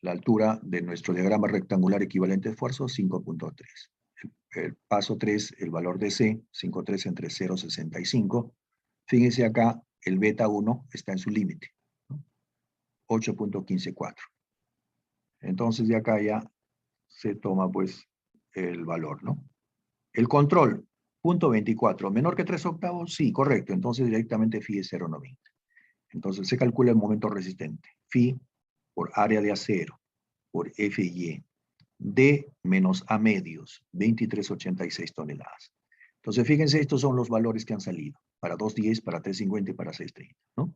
La altura de nuestro diagrama rectangular equivalente de esfuerzo, 5.3. El paso 3, el valor de C, 5.3 entre 0.65. Fíjense acá, el beta 1 está en su límite, ¿no? 8.154. Entonces de acá ya se toma pues el valor, ¿no? El control, .24, menor que 3/8, sí, correcto. Entonces directamente phi es 0.90. Entonces se calcula el momento resistente. Phi por área de acero, por FY, D menos A medios, 23.86 toneladas. Entonces, fíjense, estos son los valores que han salido, para 210, para 350 y para 630, ¿no?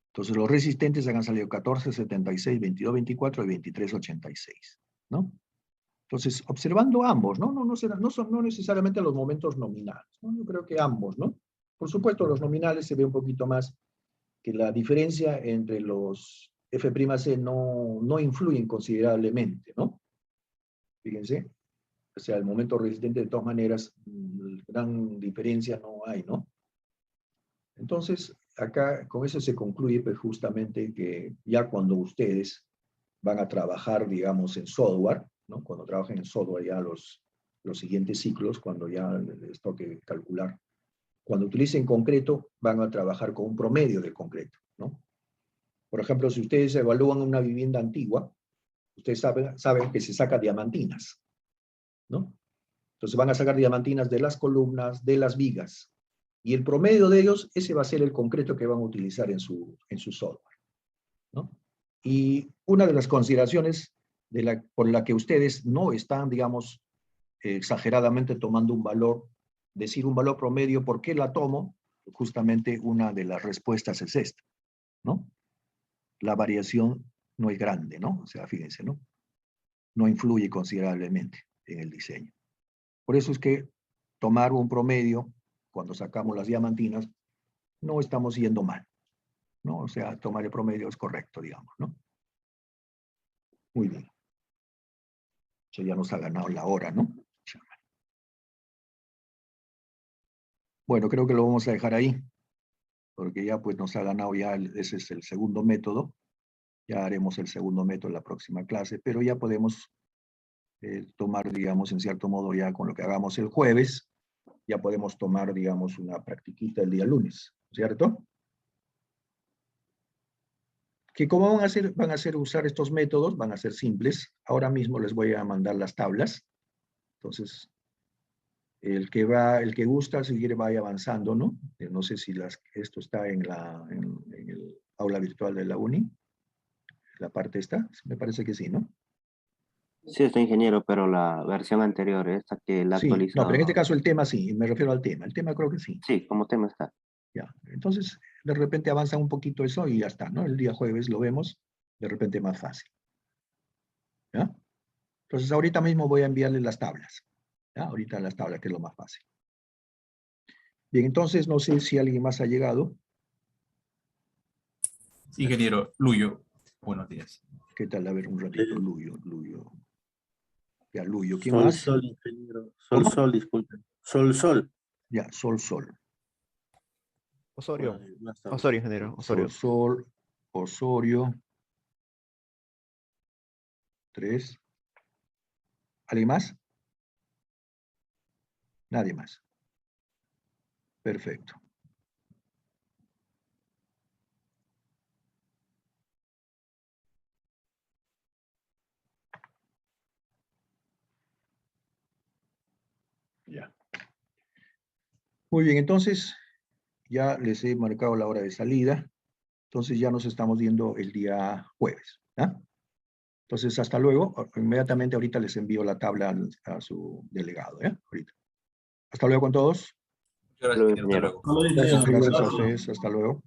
Entonces, los resistentes han salido 14.76, 22.24 y 23.86, ¿no? Entonces, observando ambos, ¿no? No necesariamente los momentos nominales, ¿no? Yo creo que ambos, ¿no? Por supuesto, los nominales se ve un poquito más que la diferencia entre los F'C no influyen considerablemente, ¿no? Fíjense, o sea, el momento resistente de todas maneras, gran diferencia no hay, ¿no? Entonces, acá con eso se concluye pues justamente que ya cuando ustedes van a trabajar, digamos, en software, ¿no? Cuando trabajen en software ya los siguientes ciclos, cuando ya les toque calcular, cuando utilicen concreto, van a trabajar con un promedio de concreto, ¿no? Por ejemplo, si ustedes evalúan una vivienda antigua, ustedes saben que se saca diamantinas, ¿no? Entonces van a sacar diamantinas de las columnas, de las vigas, y el promedio de ellos, ese va a ser el concreto que van a utilizar en su software, ¿no? Y una de las consideraciones por la que ustedes no están, digamos, exageradamente tomando un valor, decir un valor promedio, ¿por qué la tomo? Justamente una de las respuestas es esta, ¿no? La variación no es grande, ¿no? O sea, fíjense, ¿no? No influye considerablemente en el diseño. Por eso es que tomar un promedio, cuando sacamos las diamantinas, no estamos yendo mal, ¿no? O sea, tomar el promedio es correcto, digamos, ¿no? Muy bien. Eso ya nos ha ganado la hora, ¿no? Bueno, creo que lo vamos a dejar ahí, porque ya pues nos ha ganado ya, ese es el segundo método. Ya haremos el segundo método en la próxima clase, pero ya podemos tomar, digamos, en cierto modo ya con lo que hagamos el jueves, ya podemos tomar, digamos, una practiquita el día lunes, ¿cierto? Que ¿cómo van a hacer usar estos métodos? Van a ser simples. Ahora mismo les voy a mandar las tablas. Entonces, el que gusta, si quiere, vaya avanzando, ¿no? No sé si esto está en el aula virtual de la uni. La parte esta, me parece que sí, ¿no? Sí, está ingeniero, pero la versión anterior, esta que la Sí, actualizado. no, pero en este caso el tema sí, me refiero al tema. El tema creo que sí. Sí, como tema está. Ya, entonces de repente avanza un poquito eso y ya está, ¿no? El día jueves lo vemos, de repente más fácil. ¿Ya? Entonces ahorita mismo voy a enviarle las tablas. ¿Ya? Ahorita las tablas, que es lo más fácil. Bien, entonces no sé si alguien más ha llegado. Ingeniero Luyo, buenos días. ¿Qué tal? A ver, un ratito, Luyo. Ya, Luyo, ¿quién Sol, más? Sol, ingeniero. ¿Cómo? Sol, disculpe. Sol. Ya, Sol. Osorio. Buenas tardes. Osorio, ingeniero. Osorio. Sol, Osorio. 3. ¿Alguien más? Nadie más. Perfecto. Ya. Muy bien, entonces ya les he marcado la hora de salida. Entonces ya nos estamos viendo el día jueves. ¿Ya? Entonces, hasta luego. Inmediatamente ahorita les envío la tabla a su delegado. ¿Ya? Ahorita. Hasta luego con todos. Muchas gracias, ingeniero. Hasta luego. Gracias a ustedes. Hasta luego.